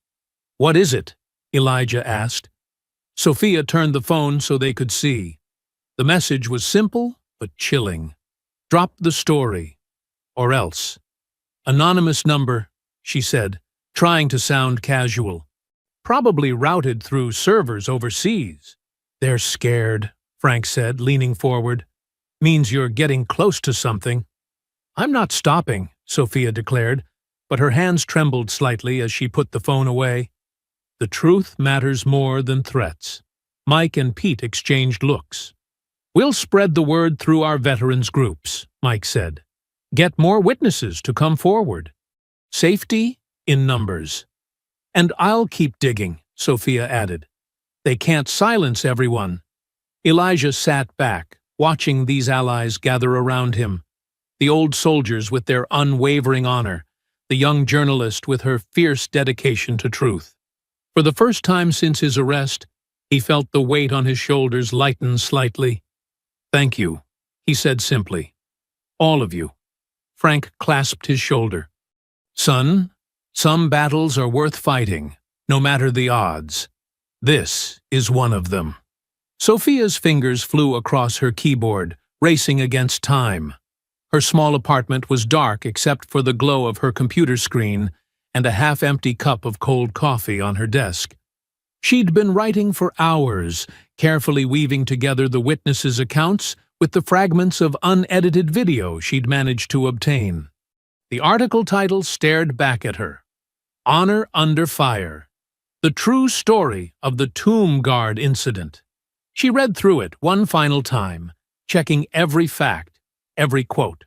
What is it? Elijah asked. Sophia turned the phone so they could see. The message was simple but chilling. Drop the story. Or else. Anonymous number, she said, trying to sound casual. Probably routed through servers overseas. They're scared, Frank said, leaning forward. Means you're getting close to something. I'm not stopping, Sophia declared, but her hands trembled slightly as she put the phone away. The truth matters more than threats. Mike and Pete exchanged looks. We'll spread the word through our veterans groups, Mike said. Get more witnesses to come forward. Safety in numbers. And I'll keep digging, Sophia added. They can't silence everyone. Elijah sat back, watching these allies gather around him. The old soldiers with their unwavering honor, the young journalist with her fierce dedication to truth. For the first time since his arrest, he felt the weight on his shoulders lighten slightly. Thank you, he said simply. All of you. Frank clasped his shoulder. Son, some battles are worth fighting, no matter the odds. This is one of them. Sophia's fingers flew across her keyboard, racing against time. Her small apartment was dark except for the glow of her computer screen and a half-empty cup of cold coffee on her desk. She'd been writing for hours, carefully weaving together the witnesses' accounts with the fragments of unedited video she'd managed to obtain. The article title stared back at her. Honor Under Fire. The true story of the Tomb Guard incident. She read through it one final time, checking every fact, every quote.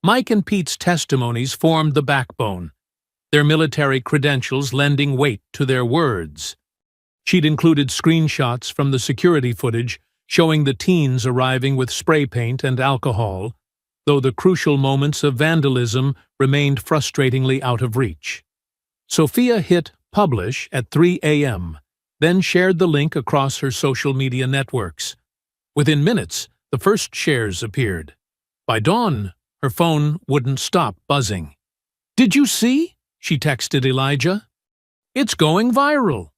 Mike and Pete's testimonies formed the backbone, their military credentials lending weight to their words. She'd included screenshots from the security footage showing the teens arriving with spray paint and alcohol, though the crucial moments of vandalism remained frustratingly out of reach. Sophia hit publish at 3 a.m., then shared the link across her social media networks. Within minutes, the first shares appeared. By dawn, her phone wouldn't stop buzzing. Did you see? She texted Elijah. It's going viral.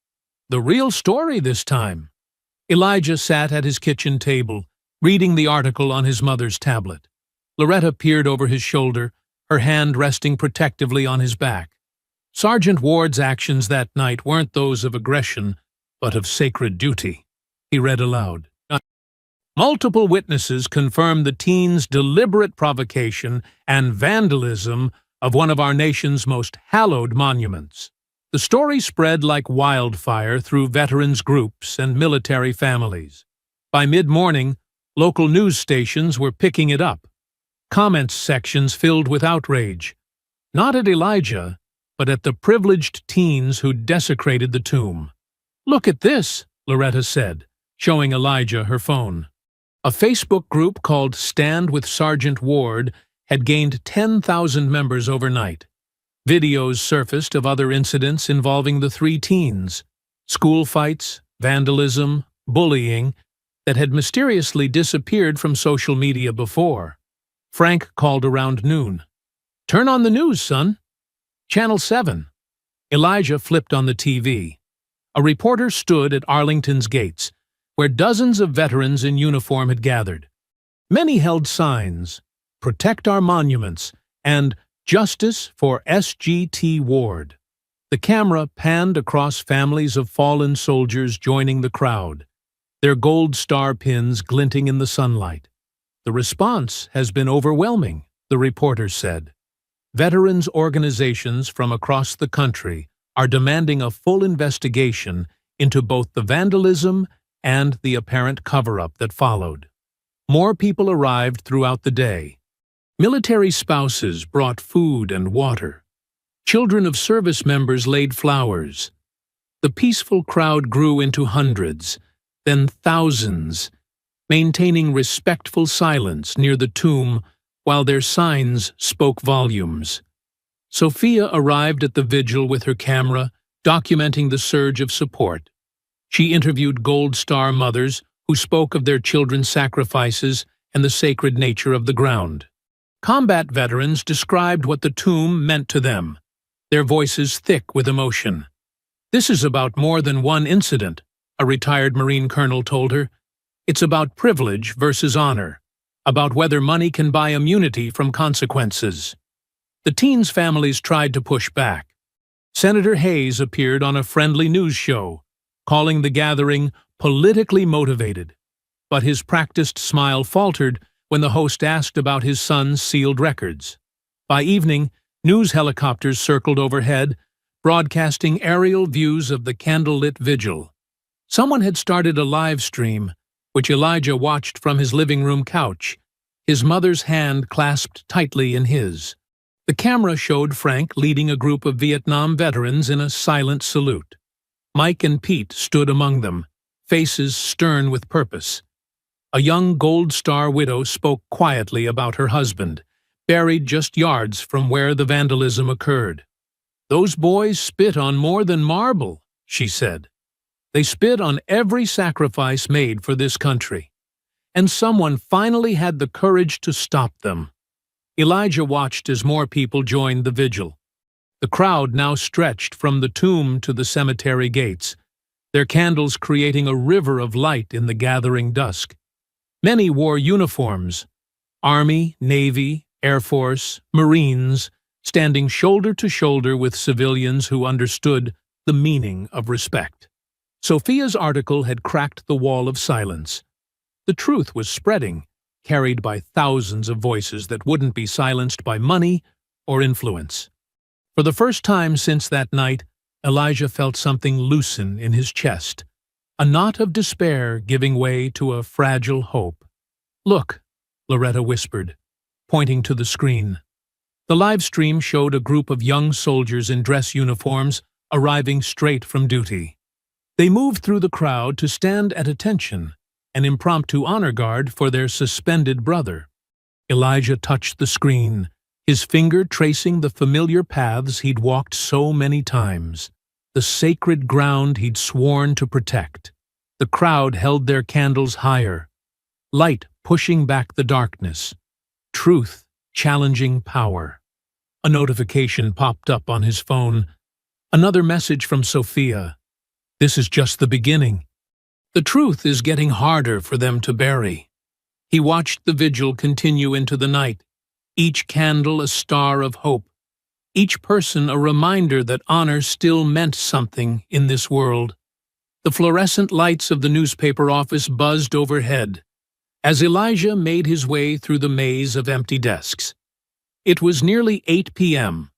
The real story this time. Elijah sat at his kitchen table, reading the article on his mother's tablet. Loretta peered over his shoulder, her hand resting protectively on his back. Sergeant Ward's actions that night weren't those of aggression, but of sacred duty. He read aloud. Multiple witnesses confirmed the teens' deliberate provocation and vandalism of one of our nation's most hallowed monuments. The story spread like wildfire through veterans groups and military families. By mid-morning, Local news stations were picking it up. Comments sections filled with outrage. Not at Elijah, but at the privileged teens who desecrated the tomb. "Look at this," Loretta said, showing Elijah her phone. A Facebook group called Stand with Sergeant Ward had gained 10,000 members overnight. Videos surfaced of other incidents involving the three teens: school fights, vandalism, bullying, that had mysteriously disappeared from social media before. Frank called around noon. "Turn on the news, son." Channel 7. Elijah flipped on the TV. A reporter stood at Arlington's gates, where dozens of veterans in uniform had gathered. Many held signs, "Protect our monuments," and "Justice for SGT Ward." The camera panned across families of fallen soldiers joining the crowd, their gold star pins glinting in the sunlight. "The response has been overwhelming," the reporter said. Veterans organizations from across the country are demanding a full investigation into both the vandalism and the apparent cover-up that followed. More people arrived throughout the day. Military spouses brought food and water. Children of service members laid flowers. The peaceful crowd grew into hundreds, then thousands, maintaining respectful silence near the tomb while their signs spoke volumes. Sophia arrived at the vigil with her camera, documenting the surge of support. She interviewed Gold Star mothers who spoke of their children's sacrifices and the sacred nature of the ground. Combat veterans described what the tomb meant to them, their voices thick with emotion. "This is about more than one incident," a retired Marine colonel told her. "It's about privilege versus honor, about whether money can buy immunity from consequences." The teens' families tried to push back. Senator Hayes appeared on a friendly news show, calling the gathering politically motivated. But his practiced smile faltered when the host asked about his son's sealed records. By evening, news helicopters circled overhead, broadcasting aerial views of the candlelit vigil. Someone had started a live stream, which Elijah watched from his living room couch, his mother's hand clasped tightly in his. The camera showed Frank leading a group of Vietnam veterans in a silent salute. Mike and Pete stood among them, faces stern with purpose. A young Gold Star widow spoke quietly about her husband, buried just yards from where the vandalism occurred. "Those boys spit on more than marble," she said. "They spit on every sacrifice made for this country. And someone finally had the courage to stop them." Elijah watched as more people joined the vigil. The crowd now stretched from the tomb to the cemetery gates, their candles creating a river of light in the gathering dusk. Many wore uniforms: Army, Navy, Air Force, Marines, standing shoulder to shoulder with civilians who understood the meaning of respect. Sophia's article had cracked the wall of silence. The truth was spreading, carried by thousands of voices that wouldn't be silenced by money or influence. For the first time since that night, Elijah felt something loosen in his chest, a knot of despair giving way to a fragile hope. "Look," Loretta whispered, pointing to the screen. The live stream showed a group of young soldiers in dress uniforms arriving straight from duty. They moved through the crowd to stand at attention, an impromptu honor guard for their suspended brother. Elijah touched the screen, his finger tracing the familiar paths he'd walked so many times, the sacred ground he'd sworn to protect. The crowd held their candles higher, light pushing back the darkness, truth challenging power. A notification popped up on his phone. Another message from Sophia. "This is just the beginning. The truth is getting harder for them to bury." He watched the vigil continue into the night, each candle a star of hope, each person a reminder that honor still meant something in this world. The fluorescent lights of the newspaper office buzzed overhead as Elijah made his way through the maze of empty desks. It was nearly 8 p.m.,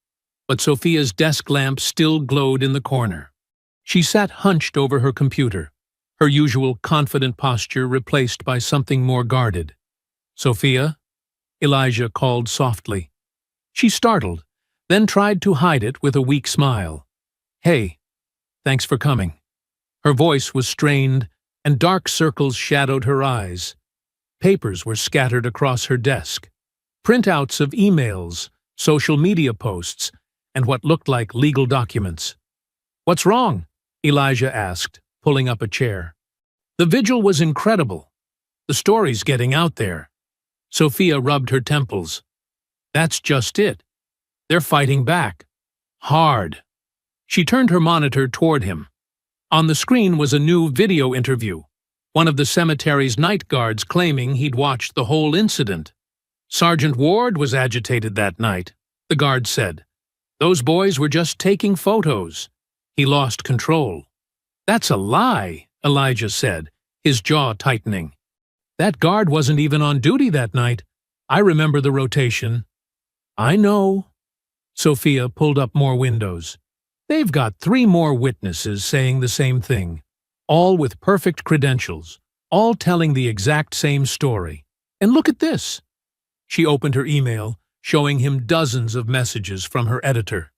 but Sophia's desk lamp still glowed in the corner. She sat hunched over her computer, her usual confident posture replaced by something more guarded. "Sophia?" Elijah called softly. She startled, then tried to hide it with a weak smile. "Hey, thanks for coming." Her voice was strained, and dark circles shadowed her eyes. Papers were scattered across her desk. Printouts of emails, social media posts, and what looked like legal documents. "What's wrong?" Elijah asked, pulling up a chair. "The vigil was incredible. The story's getting out there." Sophia rubbed her temples. "That's just it. They're fighting back. Hard." She turned her monitor toward him. On the screen was a new video interview, one of the cemetery's night guards claiming he'd watched the whole incident. "Sergeant Ward was agitated that night," the guard said. "Those boys were just taking photos. He lost control." "That's a lie," Elijah said, his jaw tightening. "That guard wasn't even on duty that night. I remember the rotation." "I know." Sophia pulled up more windows. "They've got 3 more witnesses saying the same thing, all with perfect credentials, all telling the exact same story. And look at this." She opened her email, showing him dozens of messages from her editor.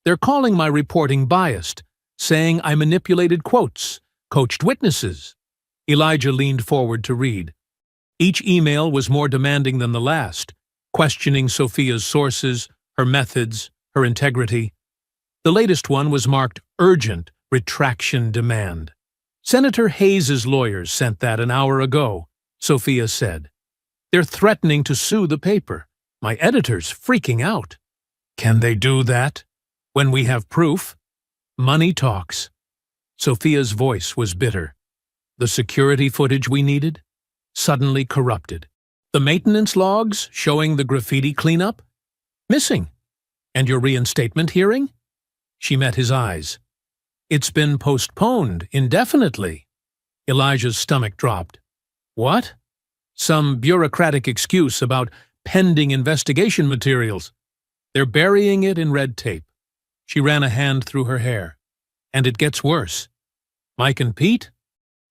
"They're calling my reporting biased, saying I manipulated quotes, coached witnesses." Elijah leaned forward to read. Each email was more demanding than the last, questioning Sophia's sources, her methods, her integrity. The latest one was marked Urgent Retraction Demand. "Senator Hayes's lawyers sent that an hour ago," Sophia said. "They're threatening to sue the paper. My editor's freaking out." "Can they do that? When we have proof?" "Money talks." Sophia's voice was bitter. "The security footage we needed? Suddenly corrupted. The maintenance logs showing the graffiti cleanup? Missing. And your reinstatement hearing?" She met his eyes. "It's been postponed indefinitely." Elijah's stomach dropped. "What?" "Some bureaucratic excuse about pending investigation materials. They're burying it in red tape." She ran a hand through her hair. "And it gets worse. Mike and Pete?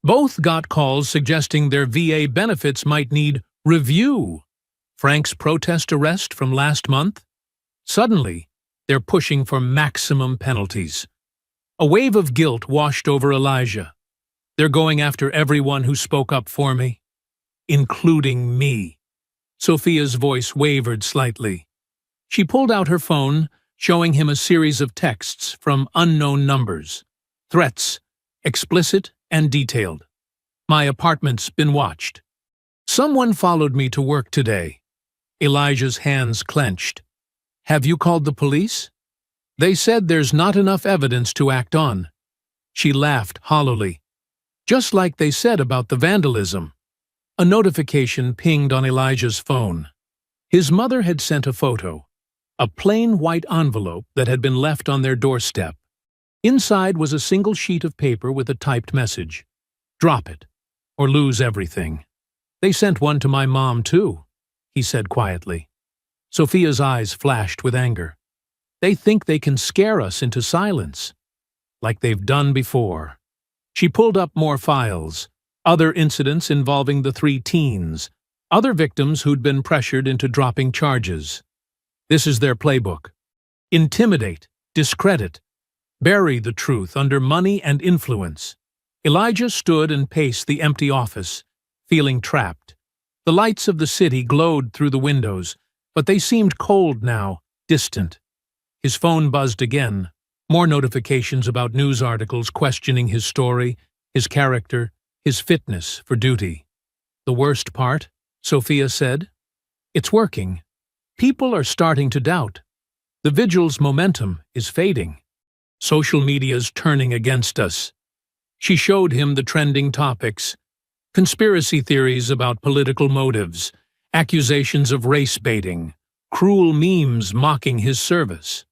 Both got calls suggesting their VA benefits might need review. Frank's protest arrest from last month? Suddenly, they're pushing for maximum penalties." A wave of guilt washed over Elijah. "They're going after everyone who spoke up for me, including me." Sophia's voice wavered slightly. She pulled out her phone, showing him a series of texts from unknown numbers. Threats, explicit and detailed. "My apartment's been watched." "Someone followed me to work today." Elijah's hands clenched. "Have you called the police?" "They said there's not enough evidence to act on." She laughed hollowly. "Just like they said about the vandalism." A notification pinged on Elijah's phone. His mother had sent a photo, a plain white envelope that had been left on their doorstep. Inside was a single sheet of paper with a typed message. "Drop it, or lose everything." "They sent one to my mom, too," he said quietly. Sophia's eyes flashed with anger. "They think they can scare us into silence, like they've done before." She pulled up more files, other incidents involving the 3 teens, other victims who'd been pressured into dropping charges. This is their playbook. Intimidate, discredit, bury the truth under money and influence. Elijah stood and paced the empty office, feeling trapped. The lights of the city glowed through the windows, but they seemed cold now, distant. His phone buzzed again, more notifications about news articles questioning his story, his character, his fitness for duty. "The worst part," Sophia said, "it's working. People are starting to doubt. The vigil's momentum is fading. Social media's turning against us." She showed him the trending topics: conspiracy theories about political motives, accusations of race baiting, cruel memes mocking his service.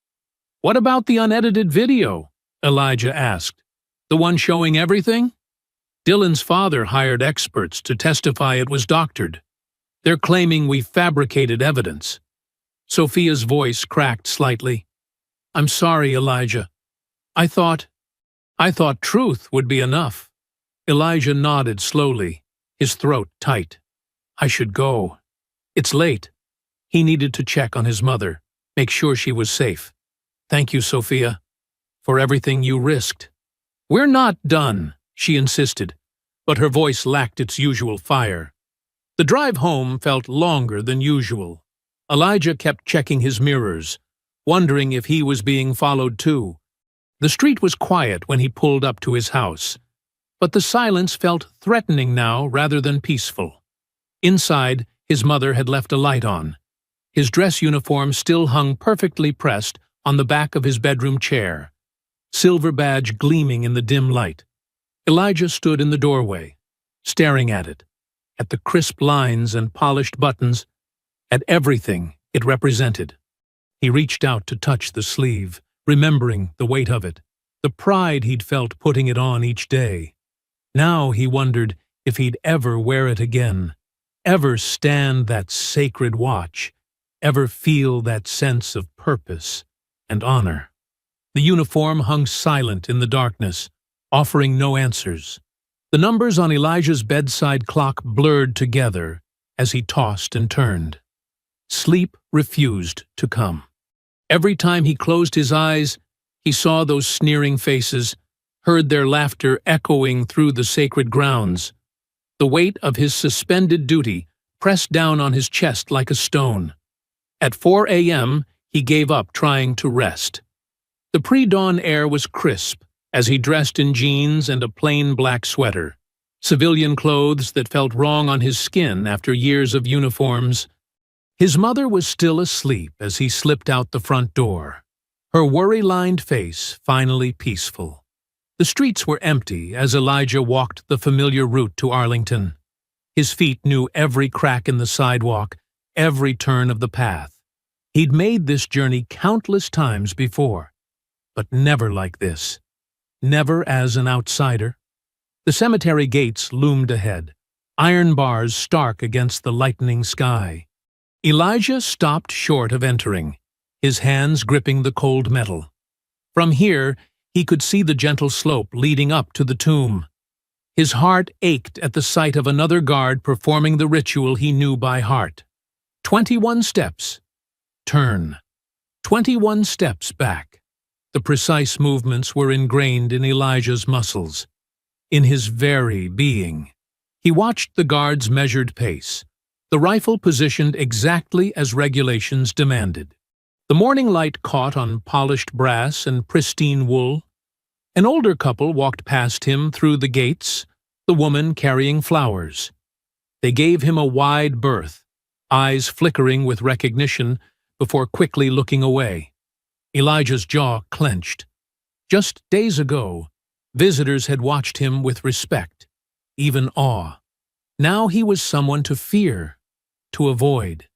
"What about the unedited video?" Elijah asked. "The one showing everything?" "Dylan's father hired experts to testify it was doctored. They're claiming we fabricated evidence." Sophia's voice cracked slightly. "I'm sorry, Elijah. I thought truth would be enough." Elijah nodded slowly, his throat tight. I should go. It's late. He needed to check on his mother, make sure she was safe. Thank you, Sophia, for everything you risked. We're not done, she insisted, but her voice lacked its usual fire. The drive home felt longer than usual. Elijah kept checking his mirrors, wondering if he was being followed too. The street was quiet when he pulled up to his house, but the silence felt threatening now rather than peaceful. Inside, his mother had left a light on. His dress uniform still hung perfectly pressed on the back of his bedroom chair, silver badge gleaming in the dim light. Elijah stood in the doorway, staring at it, at the crisp lines and polished buttons, at everything it represented. He reached out to touch the sleeve, remembering the weight of it, the pride he'd felt putting it on each day. Now he wondered if he'd ever wear it again, ever stand that sacred watch, ever feel that sense of purpose and honor. The uniform hung silent in the darkness, offering no answers. The numbers on Elijah's bedside clock blurred together as he tossed and turned. Sleep refused to come. Every time he closed his eyes, he saw those sneering faces, heard their laughter echoing through the sacred grounds. The weight of his suspended duty pressed down on his chest like a stone. At 4 a.m., he gave up trying to rest. The pre-dawn air was crisp as he dressed in jeans and a plain black sweater, civilian clothes that felt wrong on his skin after years of uniforms. His mother was still asleep as he slipped out the front door, her worry-lined face finally peaceful. The streets were empty as Elijah walked the familiar route to Arlington. His feet knew every crack in the sidewalk, every turn of the path. He'd made this journey countless times before, but never like this. Never as an outsider. The cemetery gates loomed ahead, iron bars stark against the lightening sky. Elijah stopped short of entering, his hands gripping the cold metal. From here, he could see the gentle slope leading up to the tomb. His heart ached at the sight of another guard performing the ritual he knew by heart. 21 steps. Turn. 21 steps back. The precise movements were ingrained in Elijah's muscles, in his very being. He watched the guard's measured pace, the rifle positioned exactly as regulations demanded. The morning light caught on polished brass and pristine wool. An older couple walked past him through the gates, the woman carrying flowers. They gave him a wide berth, eyes flickering with recognition before quickly looking away. Elijah's jaw clenched. Just days ago, visitors had watched him with respect, even awe. Now he was someone to fear, to avoid.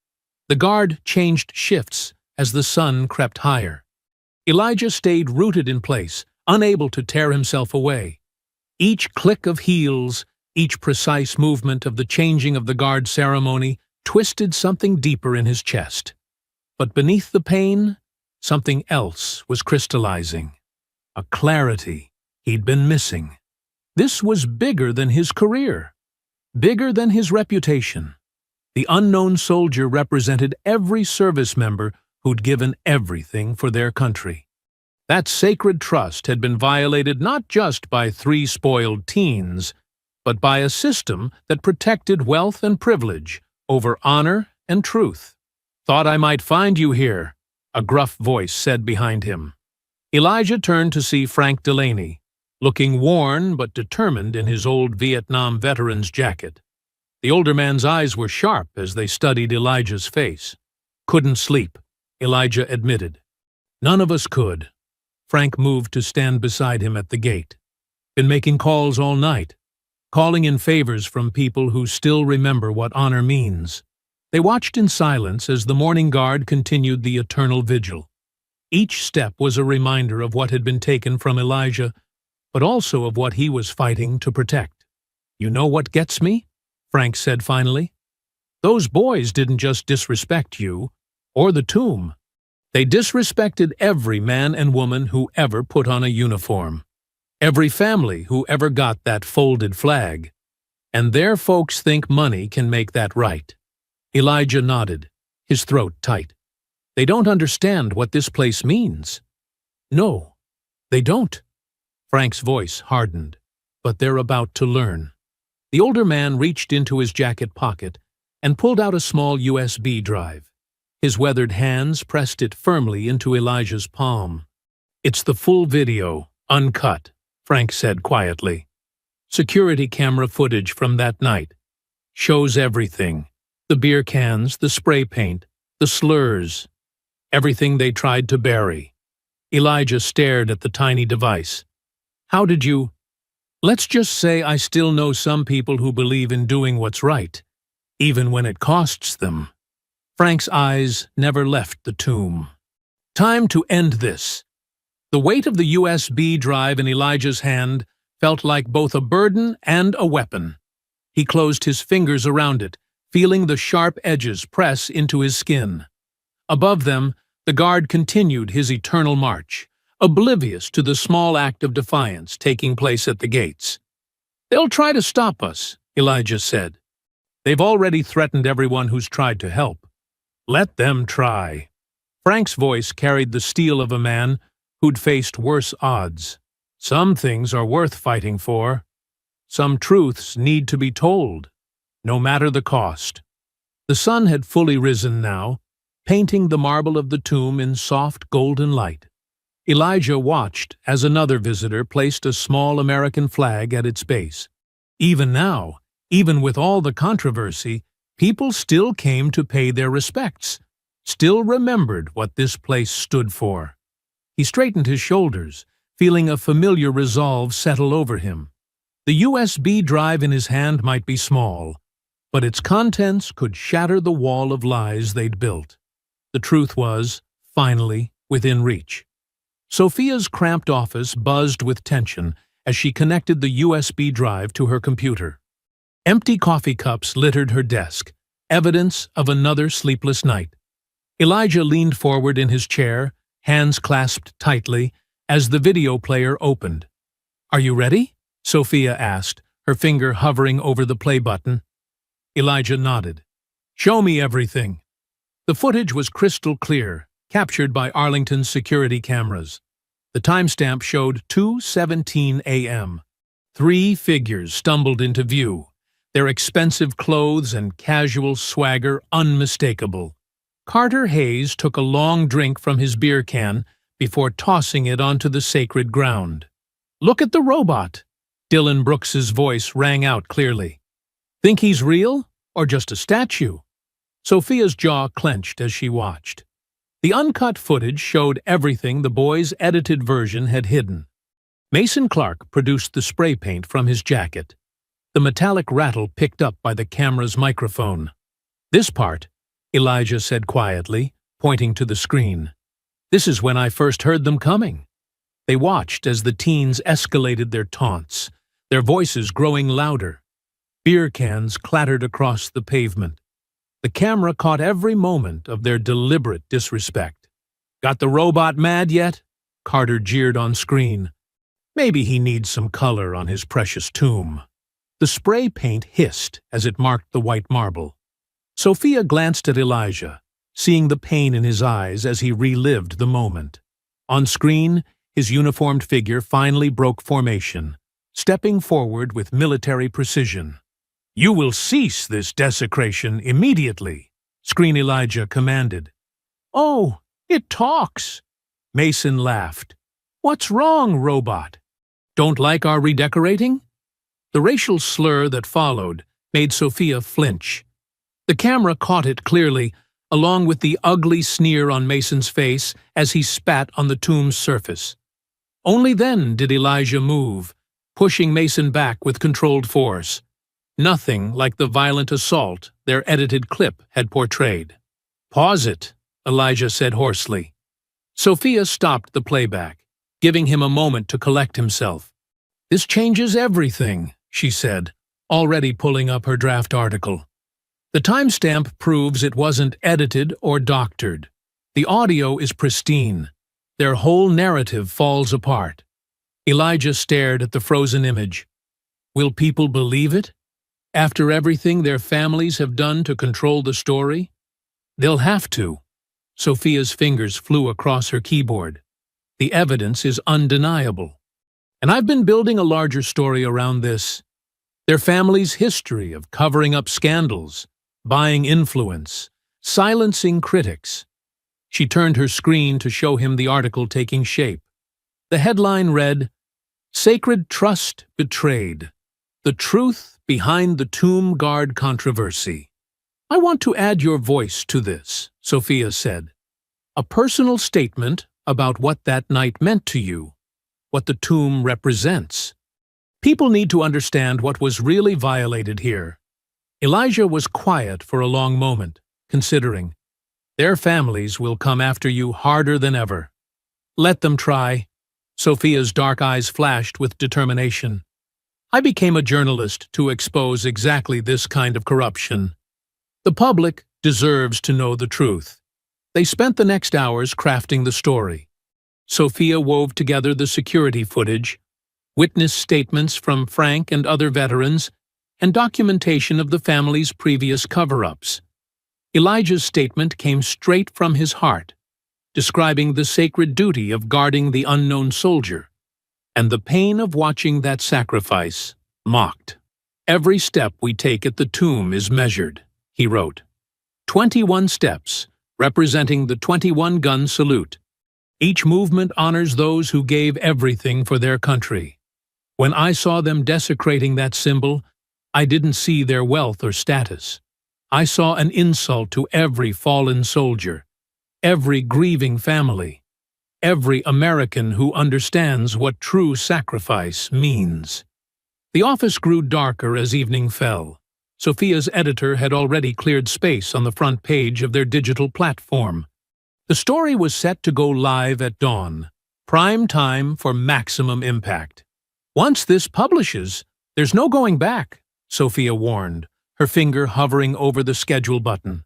The guard changed shifts as the sun crept higher. Elijah stayed rooted in place, unable to tear himself away. Each click of heels, each precise movement of the changing of the guard ceremony twisted something deeper in his chest. But beneath the pain, something else was crystallizing. A clarity he'd been missing. This was bigger than his career, bigger than his reputation. The unknown soldier represented every service member who'd given everything for their country. That sacred trust had been violated not just by 3 spoiled teens, but by a system that protected wealth and privilege over honor and truth. "Thought I might find you here," a gruff voice said behind him. Elijah turned to see Frank Delaney, looking worn but determined in his old Vietnam veteran's jacket. The older man's eyes were sharp as they studied Elijah's face. "Couldn't sleep," Elijah admitted. "None of us could." Frank moved to stand beside him at the gate. "Been making calls all night, calling in favors from people who still remember what honor means." They watched in silence as the morning guard continued the eternal vigil. Each step was a reminder of what had been taken from Elijah, but also of what he was fighting to protect. "You know what gets me?" Frank said finally. "Those boys didn't just disrespect you, or the tomb. They disrespected every man and woman who ever put on a uniform. Every family who ever got that folded flag. And their folks think money can make that right. Elijah nodded, his throat tight. They don't understand what this place means. No, they don't. Frank's voice hardened, but they're about to learn. The older man reached into his jacket pocket and pulled out a small USB drive. His weathered hands pressed it firmly into Elijah's palm. It's the full video, uncut, Frank said quietly. Security camera footage from that night. Shows everything. The beer cans, the spray paint, the slurs. Everything they tried to bury. Elijah stared at the tiny device. How did you... Let's just say I still know some people who believe in doing what's right, even when it costs them. Frank's eyes never left the tomb. Time to end this. The weight of the USB drive in Elijah's hand felt like both a burden and a weapon. He closed his fingers around it, feeling the sharp edges press into his skin. Above them, the guard continued his eternal march, oblivious to the small act of defiance taking place at the gates. They'll try to stop us, Elijah said. They've already threatened everyone who's tried to help. Let them try. Frank's voice carried the steel of a man who'd faced worse odds. Some things are worth fighting for. Some truths need to be told, no matter the cost. The sun had fully risen now, painting the marble of the tomb in soft golden light. Elijah watched as another visitor placed a small American flag at its base. Even now, even with all the controversy, people still came to pay their respects, still remembered what this place stood for. He straightened his shoulders, feeling a familiar resolve settle over him. The USB drive in his hand might be small, but its contents could shatter the wall of lies they'd built. The truth was, finally, within reach. Sophia's cramped office buzzed with tension as she connected the USB drive to her computer. Empty coffee cups littered her desk, evidence of another sleepless night. Elijah leaned forward in his chair, hands clasped tightly, as the video player opened. Are you ready? Sophia asked, her finger hovering over the play button. Elijah nodded. Show me everything. The footage was crystal clear, captured by Arlington's security cameras. The timestamp showed 2:17 a.m. Three figures stumbled into view, their expensive clothes and casual swagger unmistakable. Carter Hayes took a long drink from his beer can before tossing it onto the sacred ground. Look at the robot! Dylan Brooks's voice rang out clearly. Think he's real, or just a statue? Sophia's jaw clenched as she watched. The uncut footage showed everything the boys' edited version had hidden. Mason Clark produced the spray paint from his jacket. The metallic rattle picked up by the camera's microphone. This part, Elijah said quietly, pointing to the screen. This is when I first heard them coming. They watched as the teens escalated their taunts, their voices growing louder. Beer cans clattered across the pavement. The camera caught every moment of their deliberate disrespect. Got the robot mad yet? Carter jeered on screen. Maybe he needs some color on his precious tomb. The spray paint hissed as it marked the white marble. Sophia glanced at Elijah, seeing the pain in his eyes as he relived the moment. On screen, his uniformed figure finally broke formation, stepping forward with military precision. You will cease this desecration immediately, Screen Elijah commanded. Oh, it talks. Mason laughed. What's wrong, robot? Don't like our redecorating? The racial slur that followed made Sophia flinch. The camera caught it clearly, along with the ugly sneer on Mason's face as he spat on the tomb's surface. Only then did Elijah move, pushing Mason back with controlled force. Nothing like the violent assault their edited clip had portrayed. Pause it, Elijah said hoarsely. Sophia stopped the playback, giving him a moment to collect himself. This changes everything, she said, already pulling up her draft article. The timestamp proves it wasn't edited or doctored. The audio is pristine. Their whole narrative falls apart. Elijah stared at the frozen image. Will people believe it? After everything their families have done to control the story? They'll have to. Sophia's fingers flew across her keyboard. The evidence is undeniable. And I've been building a larger story around this. Their family's history of covering up scandals, buying influence, silencing critics. She turned her screen to show him the article taking shape. The headline read, "Sacred Trust Betrayed. The Truth Behind the Tomb Guard Controversy." "I want to add your voice to this," Sophia said. "A personal statement about what that night meant to you, what the tomb represents. People need to understand what was really violated here." Elijah was quiet for a long moment, considering. "Their families will come after you harder than ever." "Let them try." Sophia's dark eyes flashed with determination. "I became a journalist to expose exactly this kind of corruption. The public deserves to know the truth." They spent the next hours crafting the story. Sophia wove together the security footage, witness statements from Frank and other veterans, and documentation of the family's previous cover-ups. Elijah's statement came straight from his heart, describing the sacred duty of guarding the unknown soldier, and the pain of watching that sacrifice mocked. "Every step we take at the tomb is measured," he wrote. 21 steps, representing the 21-gun salute. Each movement honors those who gave everything for their country. When I saw them desecrating that symbol, I didn't see their wealth or status. I saw an insult to every fallen soldier, every grieving family, every American who understands what true sacrifice means. The office grew darker as evening fell. Sophia's editor had already cleared space on the front page of their digital platform. The story was set to go live at dawn, prime time for maximum impact. "Once this publishes, there's no going back," Sophia warned, her finger hovering over the schedule button.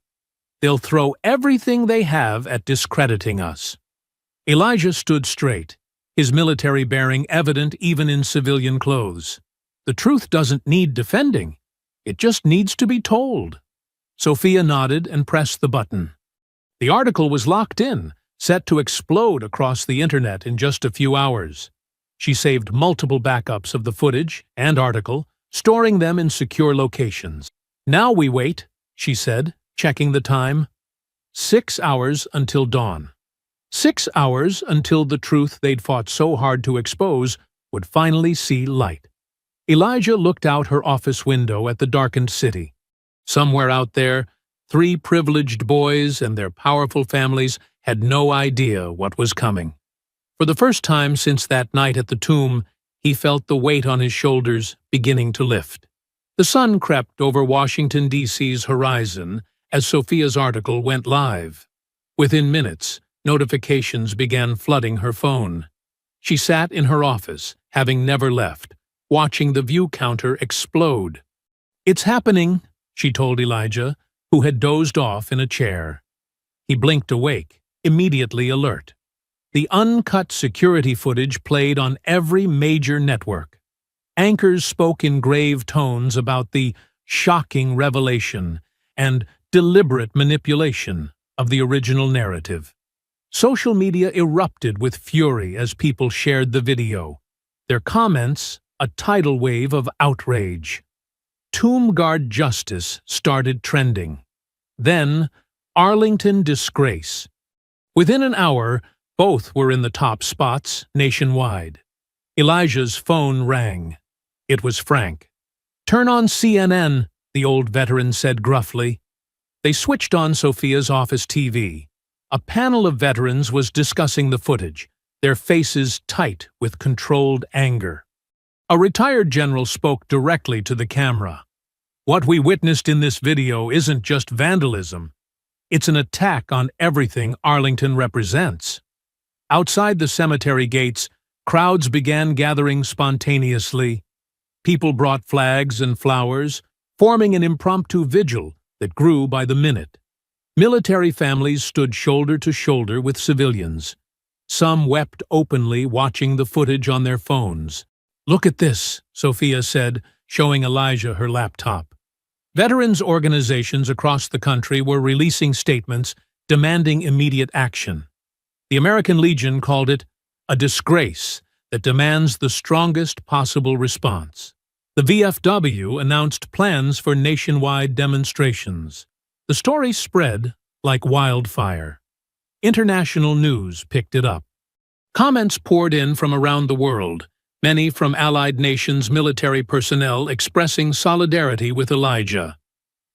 "They'll throw everything they have at discrediting us." Elijah stood straight, his military bearing evident even in civilian clothes. "The truth doesn't need defending. It just needs to be told." Sophia nodded and pressed the button. The article was locked in, set to explode across the internet in just a few hours. She saved multiple backups of the footage and article, storing them in secure locations. "Now we wait," she said, checking the time. 6 hours until dawn. 6 hours until the truth they'd fought so hard to expose would finally see light. Elijah looked out her office window at the darkened city. Somewhere out there, 3 privileged boys and their powerful families had no idea what was coming. For the first time since that night at the tomb, he felt the weight on his shoulders beginning to lift. The sun crept over Washington, D.C.'s horizon as Sophia's article went live. Within minutes, notifications began flooding her phone. She sat in her office, having never left, watching the view counter explode. "It's happening," she told Elijah, who had dozed off in a chair. He blinked awake, immediately alert. The uncut security footage played on every major network. Anchors spoke in grave tones about the shocking revelation and deliberate manipulation of the original narrative. Social media erupted with fury as people shared the video, their comments a tidal wave of outrage. Tomb Guard justice started trending. Then, Arlington disgrace. Within an hour, both were in the top spots nationwide. Elijah's phone rang. It was Frank. "Turn on CNN," the old veteran said gruffly. They switched on Sophia's office TV. A panel of veterans was discussing the footage, their faces tight with controlled anger. A retired general spoke directly to the camera. "What we witnessed in this video isn't just vandalism. It's an attack on everything Arlington represents." Outside the cemetery gates, crowds began gathering spontaneously. People brought flags and flowers, forming an impromptu vigil that grew by the minute. Military families stood shoulder to shoulder with civilians. Some wept openly, watching the footage on their phones. "Look at this," Sophia said, showing Elijah her laptop. Veterans organizations across the country were releasing statements demanding immediate action. The American Legion called it a disgrace that demands the strongest possible response. The VFW announced plans for nationwide demonstrations. The story spread like wildfire. International news picked it up. Comments poured in from around the world, many from allied nations' military personnel expressing solidarity with Elijah.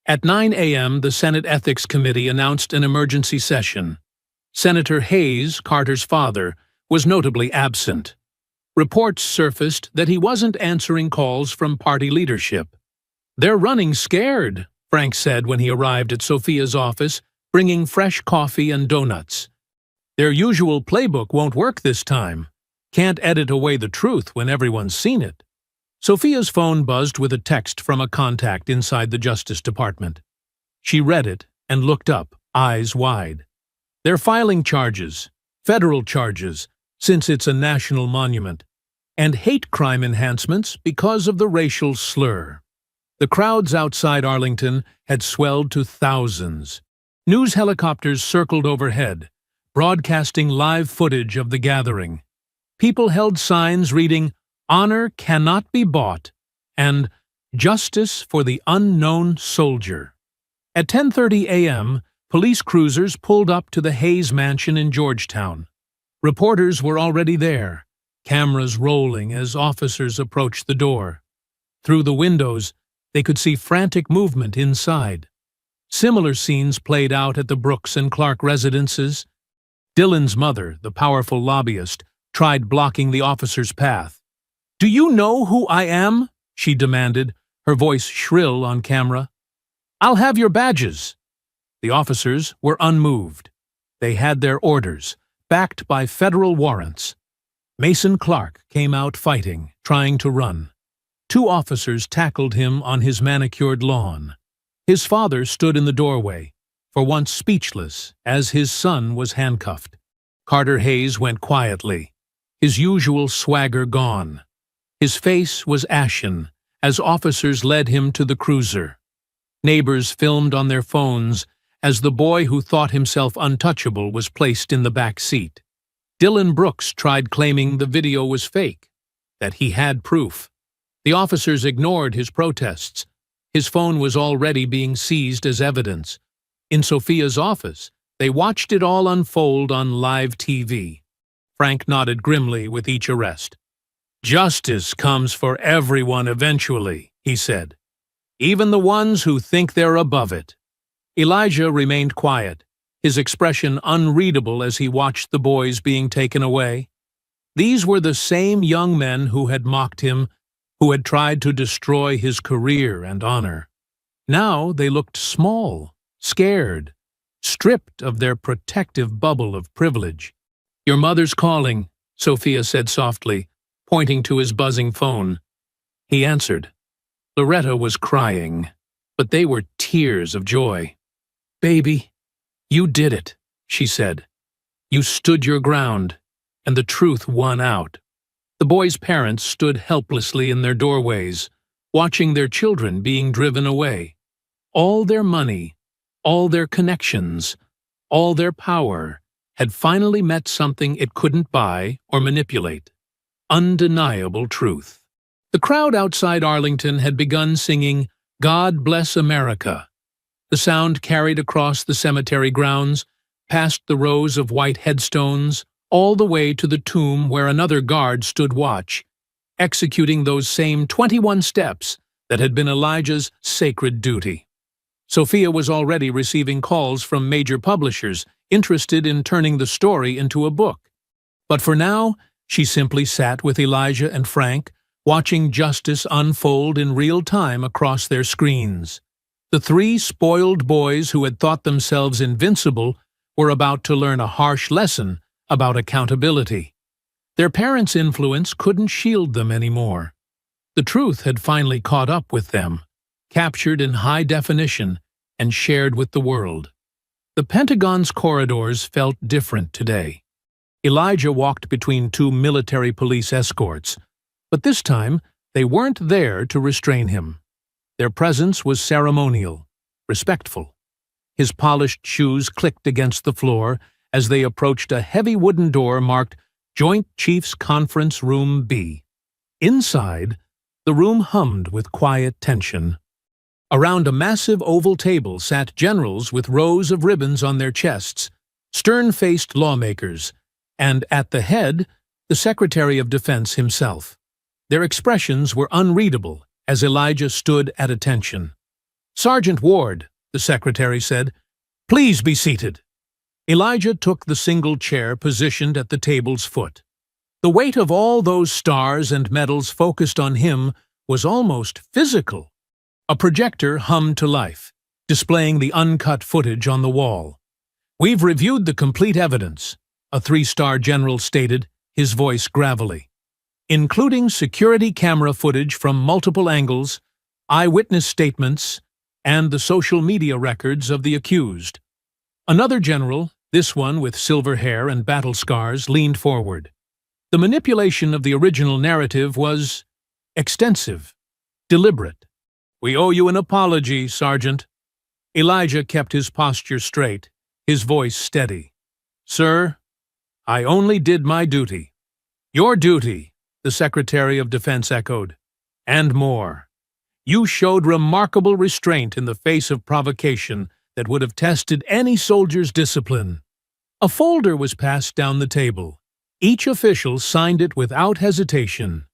At 9 a.m., the Senate Ethics Committee announced an emergency session. Senator Hayes, Carter's father, was notably absent. Reports surfaced that he wasn't answering calls from party leadership. "They're running scared," Frank said when he arrived at Sophia's office, bringing fresh coffee and donuts. "Their usual playbook won't work this time. Can't edit away the truth when everyone's seen it." Sophia's phone buzzed with a text from a contact inside the Justice Department. She read it and looked up, eyes wide. "They're filing charges, federal charges, since it's a national monument, and hate crime enhancements because of the racial slur." The crowds outside Arlington had swelled to thousands. News helicopters circled overhead, broadcasting live footage of the gathering. People held signs reading, "Honor cannot be bought," and "Justice for the unknown soldier." At 10:30 a.m., police cruisers pulled up to the Hayes Mansion in Georgetown. Reporters were already there, cameras rolling as officers approached the door. Through the windows, they could see frantic movement inside. Similar scenes played out at the Brooks and Clark residences. Dylan's mother, the powerful lobbyist, tried blocking the officer's path. "Do you know who I am?" she demanded, her voice shrill on camera. "I'll have your badges." The officers were unmoved. They had their orders, backed by federal warrants. Mason Clark came out fighting, trying to run. Two officers tackled him on his manicured lawn. His father stood in the doorway, for once speechless, as his son was handcuffed. Carter Hayes went quietly, his usual swagger gone. His face was ashen as officers led him to the cruiser. Neighbors filmed on their phones as the boy who thought himself untouchable was placed in the back seat. Dylan Brooks tried claiming the video was fake, that he had proof. The officers ignored his protests. His phone was already being seized as evidence. In Sophia's office, they watched it all unfold on live TV. Frank nodded grimly with each arrest. "Justice comes for everyone eventually," he said. "Even the ones who think they're above it." Elijah remained quiet, his expression unreadable as he watched the boys being taken away. These were the same young men who had mocked him, who had tried to destroy his career and honor. Now they looked small, scared, stripped of their protective bubble of privilege. "Your mother's calling," Sophia said softly, pointing to his buzzing phone. He answered. Loretta was crying, but they were tears of joy. "Baby, you did it," she said. "You stood your ground, and the truth won out." The boys' parents stood helplessly in their doorways, watching their children being driven away. All their money, all their connections, all their power had finally met something it couldn't buy or manipulate. Undeniable truth. The crowd outside Arlington had begun singing "God Bless America." The sound carried across the cemetery grounds, past the rows of white headstones, all the way to the tomb where another guard stood watch, executing those same 21 steps that had been Elijah's sacred duty. Sophia was already receiving calls from major publishers interested in turning the story into a book. But for now, she simply sat with Elijah and Frank, watching justice unfold in real time across their screens. The three spoiled boys who had thought themselves invincible were about to learn a harsh lesson about accountability. Their parents' influence couldn't shield them anymore. The truth had finally caught up with them, captured in high definition and shared with the world. The Pentagon's corridors felt different today. Elijah walked between two military police escorts, but this time they weren't there to restrain him. Their presence was ceremonial, respectful. His polished shoes clicked against the floor as they approached a heavy wooden door marked Joint Chiefs Conference Room B. Inside, the room hummed with quiet tension. Around a massive oval table sat generals with rows of ribbons on their chests, stern-faced lawmakers, and at the head, the Secretary of Defense himself. Their expressions were unreadable as Elijah stood at attention. "Sergeant Ward," the secretary said, "please be seated." Elijah took the single chair positioned at the table's foot. The weight of all those stars and medals focused on him was almost physical. A projector hummed to life, displaying the uncut footage on the wall. "We've reviewed the complete evidence," a three-star general stated, his voice gravelly, "including security camera footage from multiple angles, eyewitness statements, and the social media records of the accused." Another general, this one with silver hair and battle scars, leaned forward. The manipulation of the original narrative was extensive, deliberate. "We owe you an apology, Sergeant." Elijah kept his posture straight, his voice steady. "Sir, I only did my duty." "Your duty," the Secretary of Defense echoed, "and more. You showed remarkable restraint in the face of provocation that would have tested any soldier's discipline." A folder was passed down the table. Each official signed it without hesitation.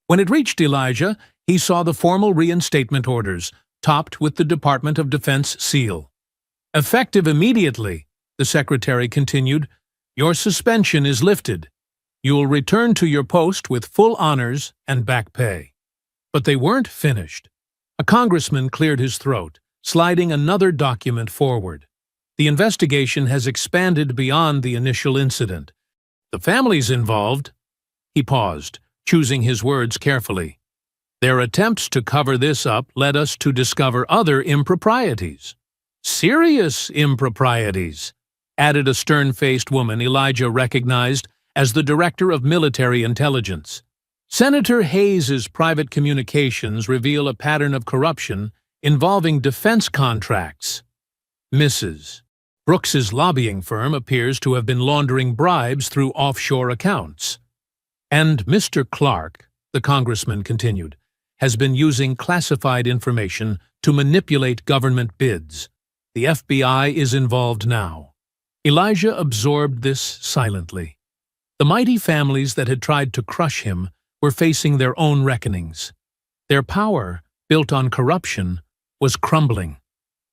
When it reached Elijah, he saw the formal reinstatement orders, topped with the Department of Defense seal. "Effective immediately," the Secretary continued, "your suspension is lifted. You'll return to your post with full honors and back pay." But they weren't finished. A congressman cleared his throat, sliding another document forward. "The investigation has expanded beyond the initial incident. The families involved—" He paused, choosing his words carefully. "Their attempts to cover this up led us to discover other improprieties. Serious improprieties," added a stern-faced woman Elijah recognized as the Director of Military Intelligence. "Senator Hayes's private communications reveal a pattern of corruption involving defense contracts. Mrs. Brooks's lobbying firm appears to have been laundering bribes through offshore accounts. And Mr. Clark," the congressman continued, "has been using classified information to manipulate government bids. The FBI is involved now." Elijah absorbed this silently. The mighty families that had tried to crush him were facing their own reckonings. Their power, built on corruption, was crumbling.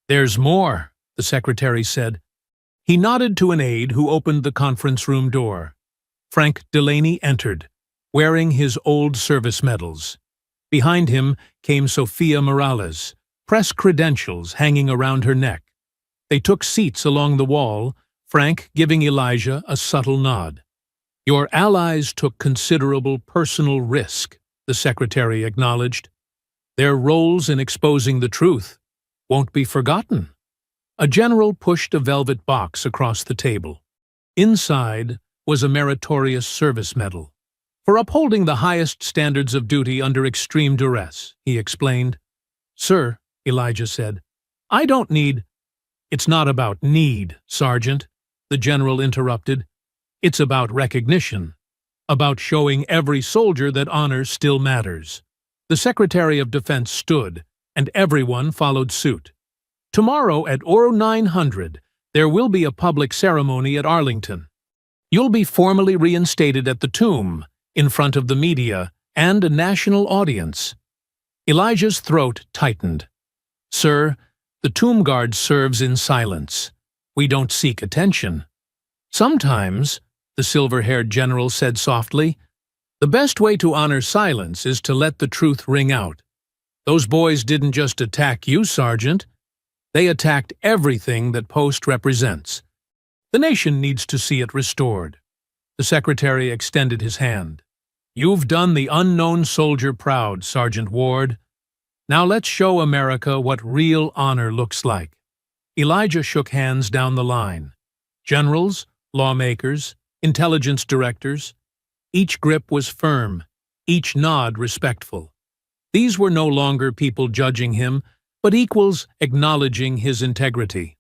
"There's more," the secretary said. He nodded to an aide who opened the conference room door. Frank Delaney entered, wearing his old service medals. Behind him came Sophia Morales, press credentials hanging around her neck. They took seats along the wall, Frank giving Elijah a subtle nod. "Your allies took considerable personal risk," the secretary acknowledged. "Their roles in exposing the truth won't be forgotten." A general pushed a velvet box across the table. Inside was a meritorious service medal. "For upholding the highest standards of duty under extreme duress," he explained. "Sir," Elijah said, "I don't need—" "It's not about need, Sergeant," the general interrupted. "It's about recognition, about showing every soldier that honor still matters." The Secretary of Defense stood, and everyone followed suit. "Tomorrow at Oro 900, there will be a public ceremony at Arlington. You'll be formally reinstated at the tomb, in front of the media and a national audience." Elijah's throat tightened. "Sir, the tomb guard serves in silence. We don't seek attention." "Sometimes," the silver-haired general said softly, "the best way to honor silence is to let the truth ring out. Those boys didn't just attack you, Sergeant. They attacked everything that Post represents. The nation needs to see it restored." The secretary extended his hand. "You've done the unknown soldier proud, Sergeant Ward. Now let's show America what real honor looks like." Elijah shook hands down the line. Generals, lawmakers, intelligence directors. Each grip was firm, each nod respectful. These were no longer people judging him, but equals acknowledging his integrity.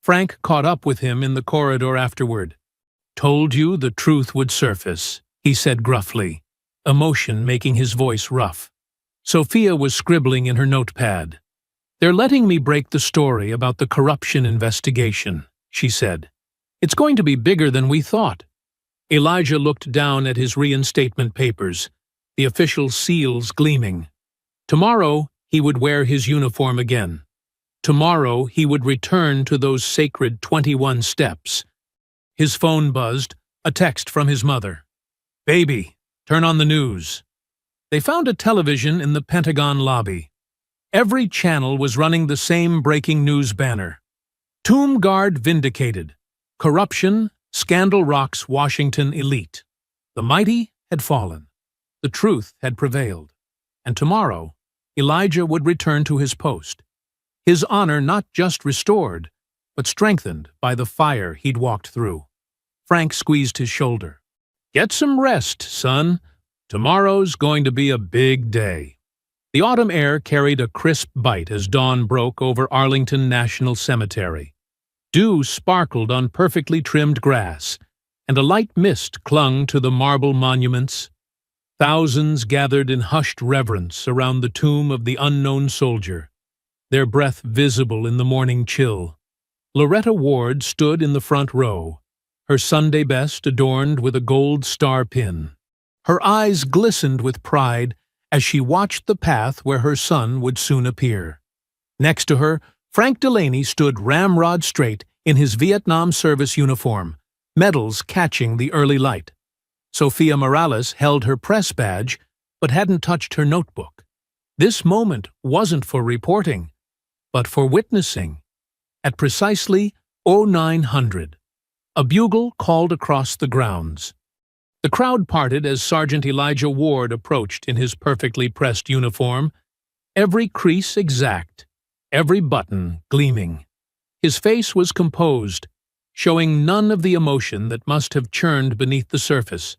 Frank caught up with him in the corridor afterward. "Told you the truth would surface," he said gruffly, emotion making his voice rough. Sophia was scribbling in her notepad. "They're letting me break the story about the corruption investigation," she said. "It's going to be bigger than we thought." Elijah looked down at his reinstatement papers, the official seals gleaming. Tomorrow he would wear his uniform again. Tomorrow he would return to those sacred 21 steps. His phone buzzed, a text from his mother. "Baby, turn on the news." They found a television in the Pentagon lobby. Every channel was running the same breaking news banner. "Tomb Guard vindicated. Corruption, scandal rocks Washington elite. The mighty had fallen. The truth had prevailed. And tomorrow, Elijah would return to his post. His honor not just restored, but strengthened by the fire he'd walked through. Frank squeezed his shoulder. "Get some rest, son. Tomorrow's going to be a big day." The autumn air carried a crisp bite as dawn broke over Arlington National Cemetery. Dew sparkled on perfectly trimmed grass, and a light mist clung to the marble monuments. Thousands gathered in hushed reverence around the tomb of the unknown soldier, their breath visible in the morning chill. Loretta Ward stood in the front row, her Sunday best adorned with a gold star pin. Her eyes glistened with pride as she watched the path where her son would soon appear. Next to her, Frank Delaney stood ramrod straight in his Vietnam service uniform, medals catching the early light. Sophia Morales held her press badge, but hadn't touched her notebook. This moment wasn't for reporting, but for witnessing. At precisely 0900, a bugle called across the grounds. The crowd parted as Sergeant Elijah Ward approached in his perfectly pressed uniform, every crease exact, every button gleaming. His face was composed, showing none of the emotion that must have churned beneath the surface.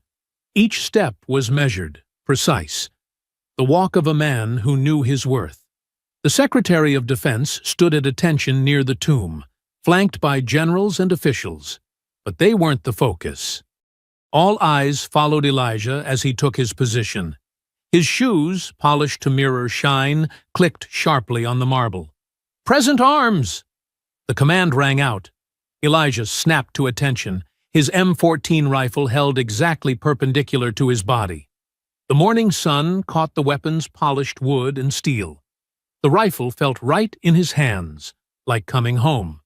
Each step was measured, precise, the walk of a man who knew his worth. The Secretary of Defense stood at attention near the tomb, flanked by generals and officials, but they weren't the focus. All eyes followed Elijah as he took his position. His shoes, polished to mirror shine, clicked sharply on the marble. "Present arms!" The command rang out. Elijah snapped to attention, his M14 rifle held exactly perpendicular to his body. The morning sun caught the weapon's polished wood and steel. The rifle felt right in his hands, like coming home.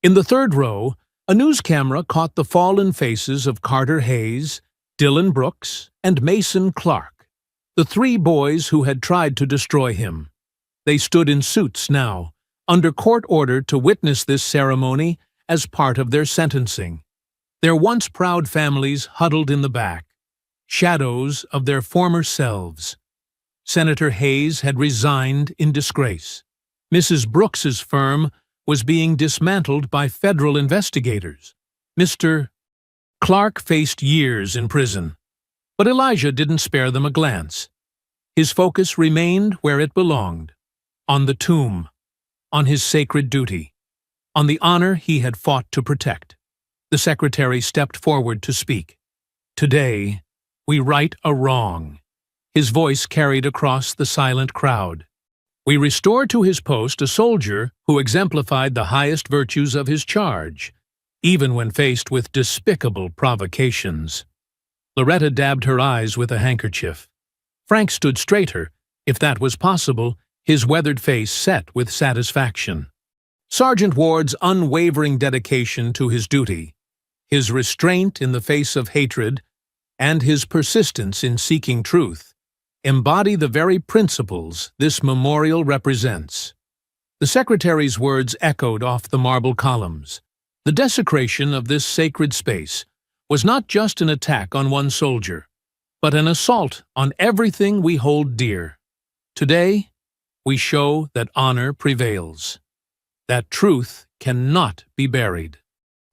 In the third row, a news camera caught the fallen faces of Carter Hayes, Dylan Brooks, and Mason Clark, the three boys who had tried to destroy him. They stood in suits now, under court order to witness this ceremony as part of their sentencing. Their once proud families huddled in the back, shadows of their former selves. Senator Hayes had resigned in disgrace. Mrs. Brooks's firm was being dismantled by federal investigators. Mr. Clark faced years in prison, but Elijah didn't spare them a glance. His focus remained where it belonged, on the tomb, on his sacred duty, on the honor he had fought to protect. The secretary stepped forward to speak. "Today, we right a wrong." His voice carried across the silent crowd. "We restore to his post a soldier who exemplified the highest virtues of his charge, even when faced with despicable provocations." Loretta dabbed her eyes with a handkerchief. Frank stood straighter, if that was possible, his weathered face set with satisfaction. Sergeant Ward's unwavering dedication to his duty, his restraint in the face of hatred, and his persistence in seeking truth embody the very principles this memorial represents. The secretary's words echoed off the marble columns. The desecration of this sacred space was not just an attack on one soldier, but an assault on everything we hold dear. Today, we show that honor prevails, that truth cannot be buried,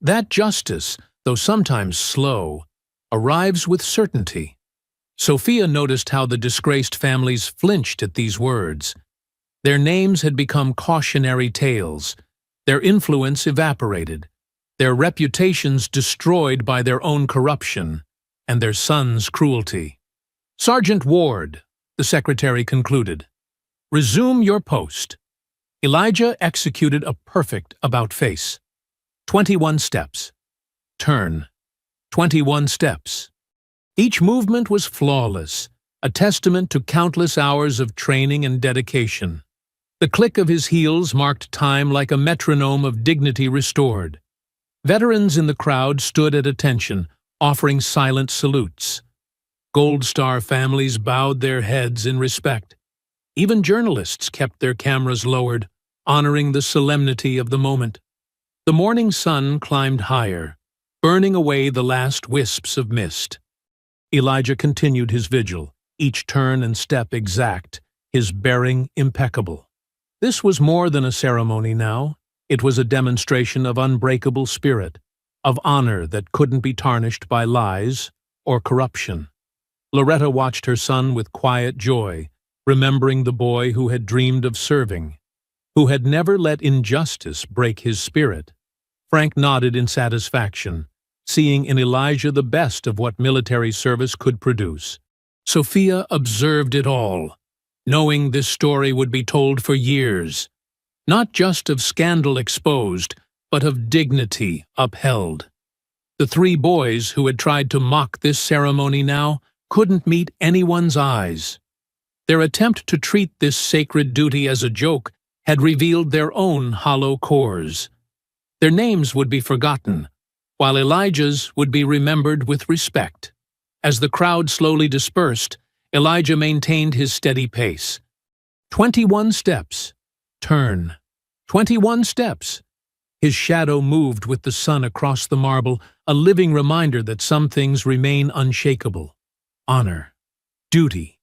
that justice, though sometimes slow, arrives with certainty. Sophia noticed how the disgraced families flinched at these words. Their names had become cautionary tales, their influence evaporated, their reputations destroyed by their own corruption and their son's cruelty. "Sergeant Ward," the secretary concluded, "resume your post." Elijah executed a perfect about-face. 21 steps. Turn. 21 steps. Each movement was flawless, a testament to countless hours of training and dedication. The click of his heels marked time like a metronome of dignity restored. Veterans in the crowd stood at attention, offering silent salutes. Gold Star families bowed their heads in respect. Even journalists kept their cameras lowered, honoring the solemnity of the moment. The morning sun climbed higher, burning away the last wisps of mist. Elijah continued his vigil, each turn and step exact, his bearing impeccable. This was more than a ceremony now. It was a demonstration of unbreakable spirit, of honor that couldn't be tarnished by lies or corruption. Loretta watched her son with quiet joy, remembering the boy who had dreamed of serving, who had never let injustice break his spirit. Frank nodded in satisfaction, seeing in Elijah the best of what military service could produce. Sophia observed it all, knowing this story would be told for years, not just of scandal exposed, but of dignity upheld. The three boys who had tried to mock this ceremony now couldn't meet anyone's eyes. Their attempt to treat this sacred duty as a joke had revealed their own hollow cores. Their names would be forgotten, while Elijah's would be remembered with respect. As the crowd slowly dispersed, Elijah maintained his steady pace. 21 steps. Turn. 21 steps. His shadow moved with the sun across the marble, a living reminder that some things remain unshakable. Honor. Duty.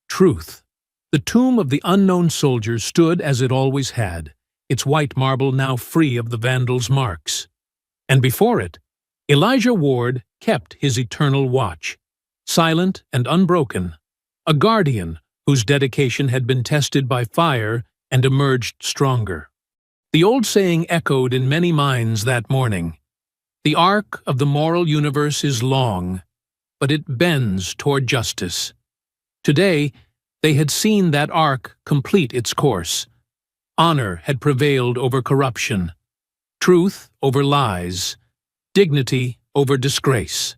Truth. The tomb of the unknown soldier stood as it always had, its white marble now free of the vandals' marks. And before it, Elijah Ward kept his eternal watch, silent and unbroken, a guardian whose dedication had been tested by fire and emerged stronger. The old saying echoed in many minds that morning. The arc of the moral universe is long, but it bends toward justice. Today, they had seen that arc complete its course. Honor had prevailed over corruption, truth over lies, dignity over disgrace.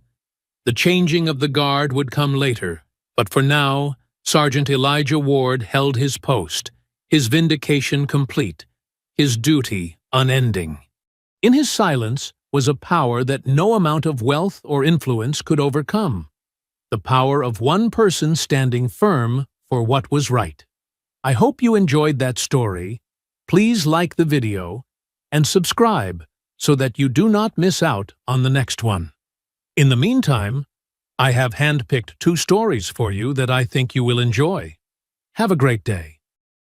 The changing of the guard would come later, but for now, Sergeant Elijah Ward held his post, his vindication complete, his duty unending. In his silence was a power that no amount of wealth or influence could overcome. The power of one person standing firm for what was right. I hope you enjoyed that story. Please like the video and subscribe so that you do not miss out on the next one. In the meantime, I have handpicked 2 stories for you that I think you will enjoy. Have a great day.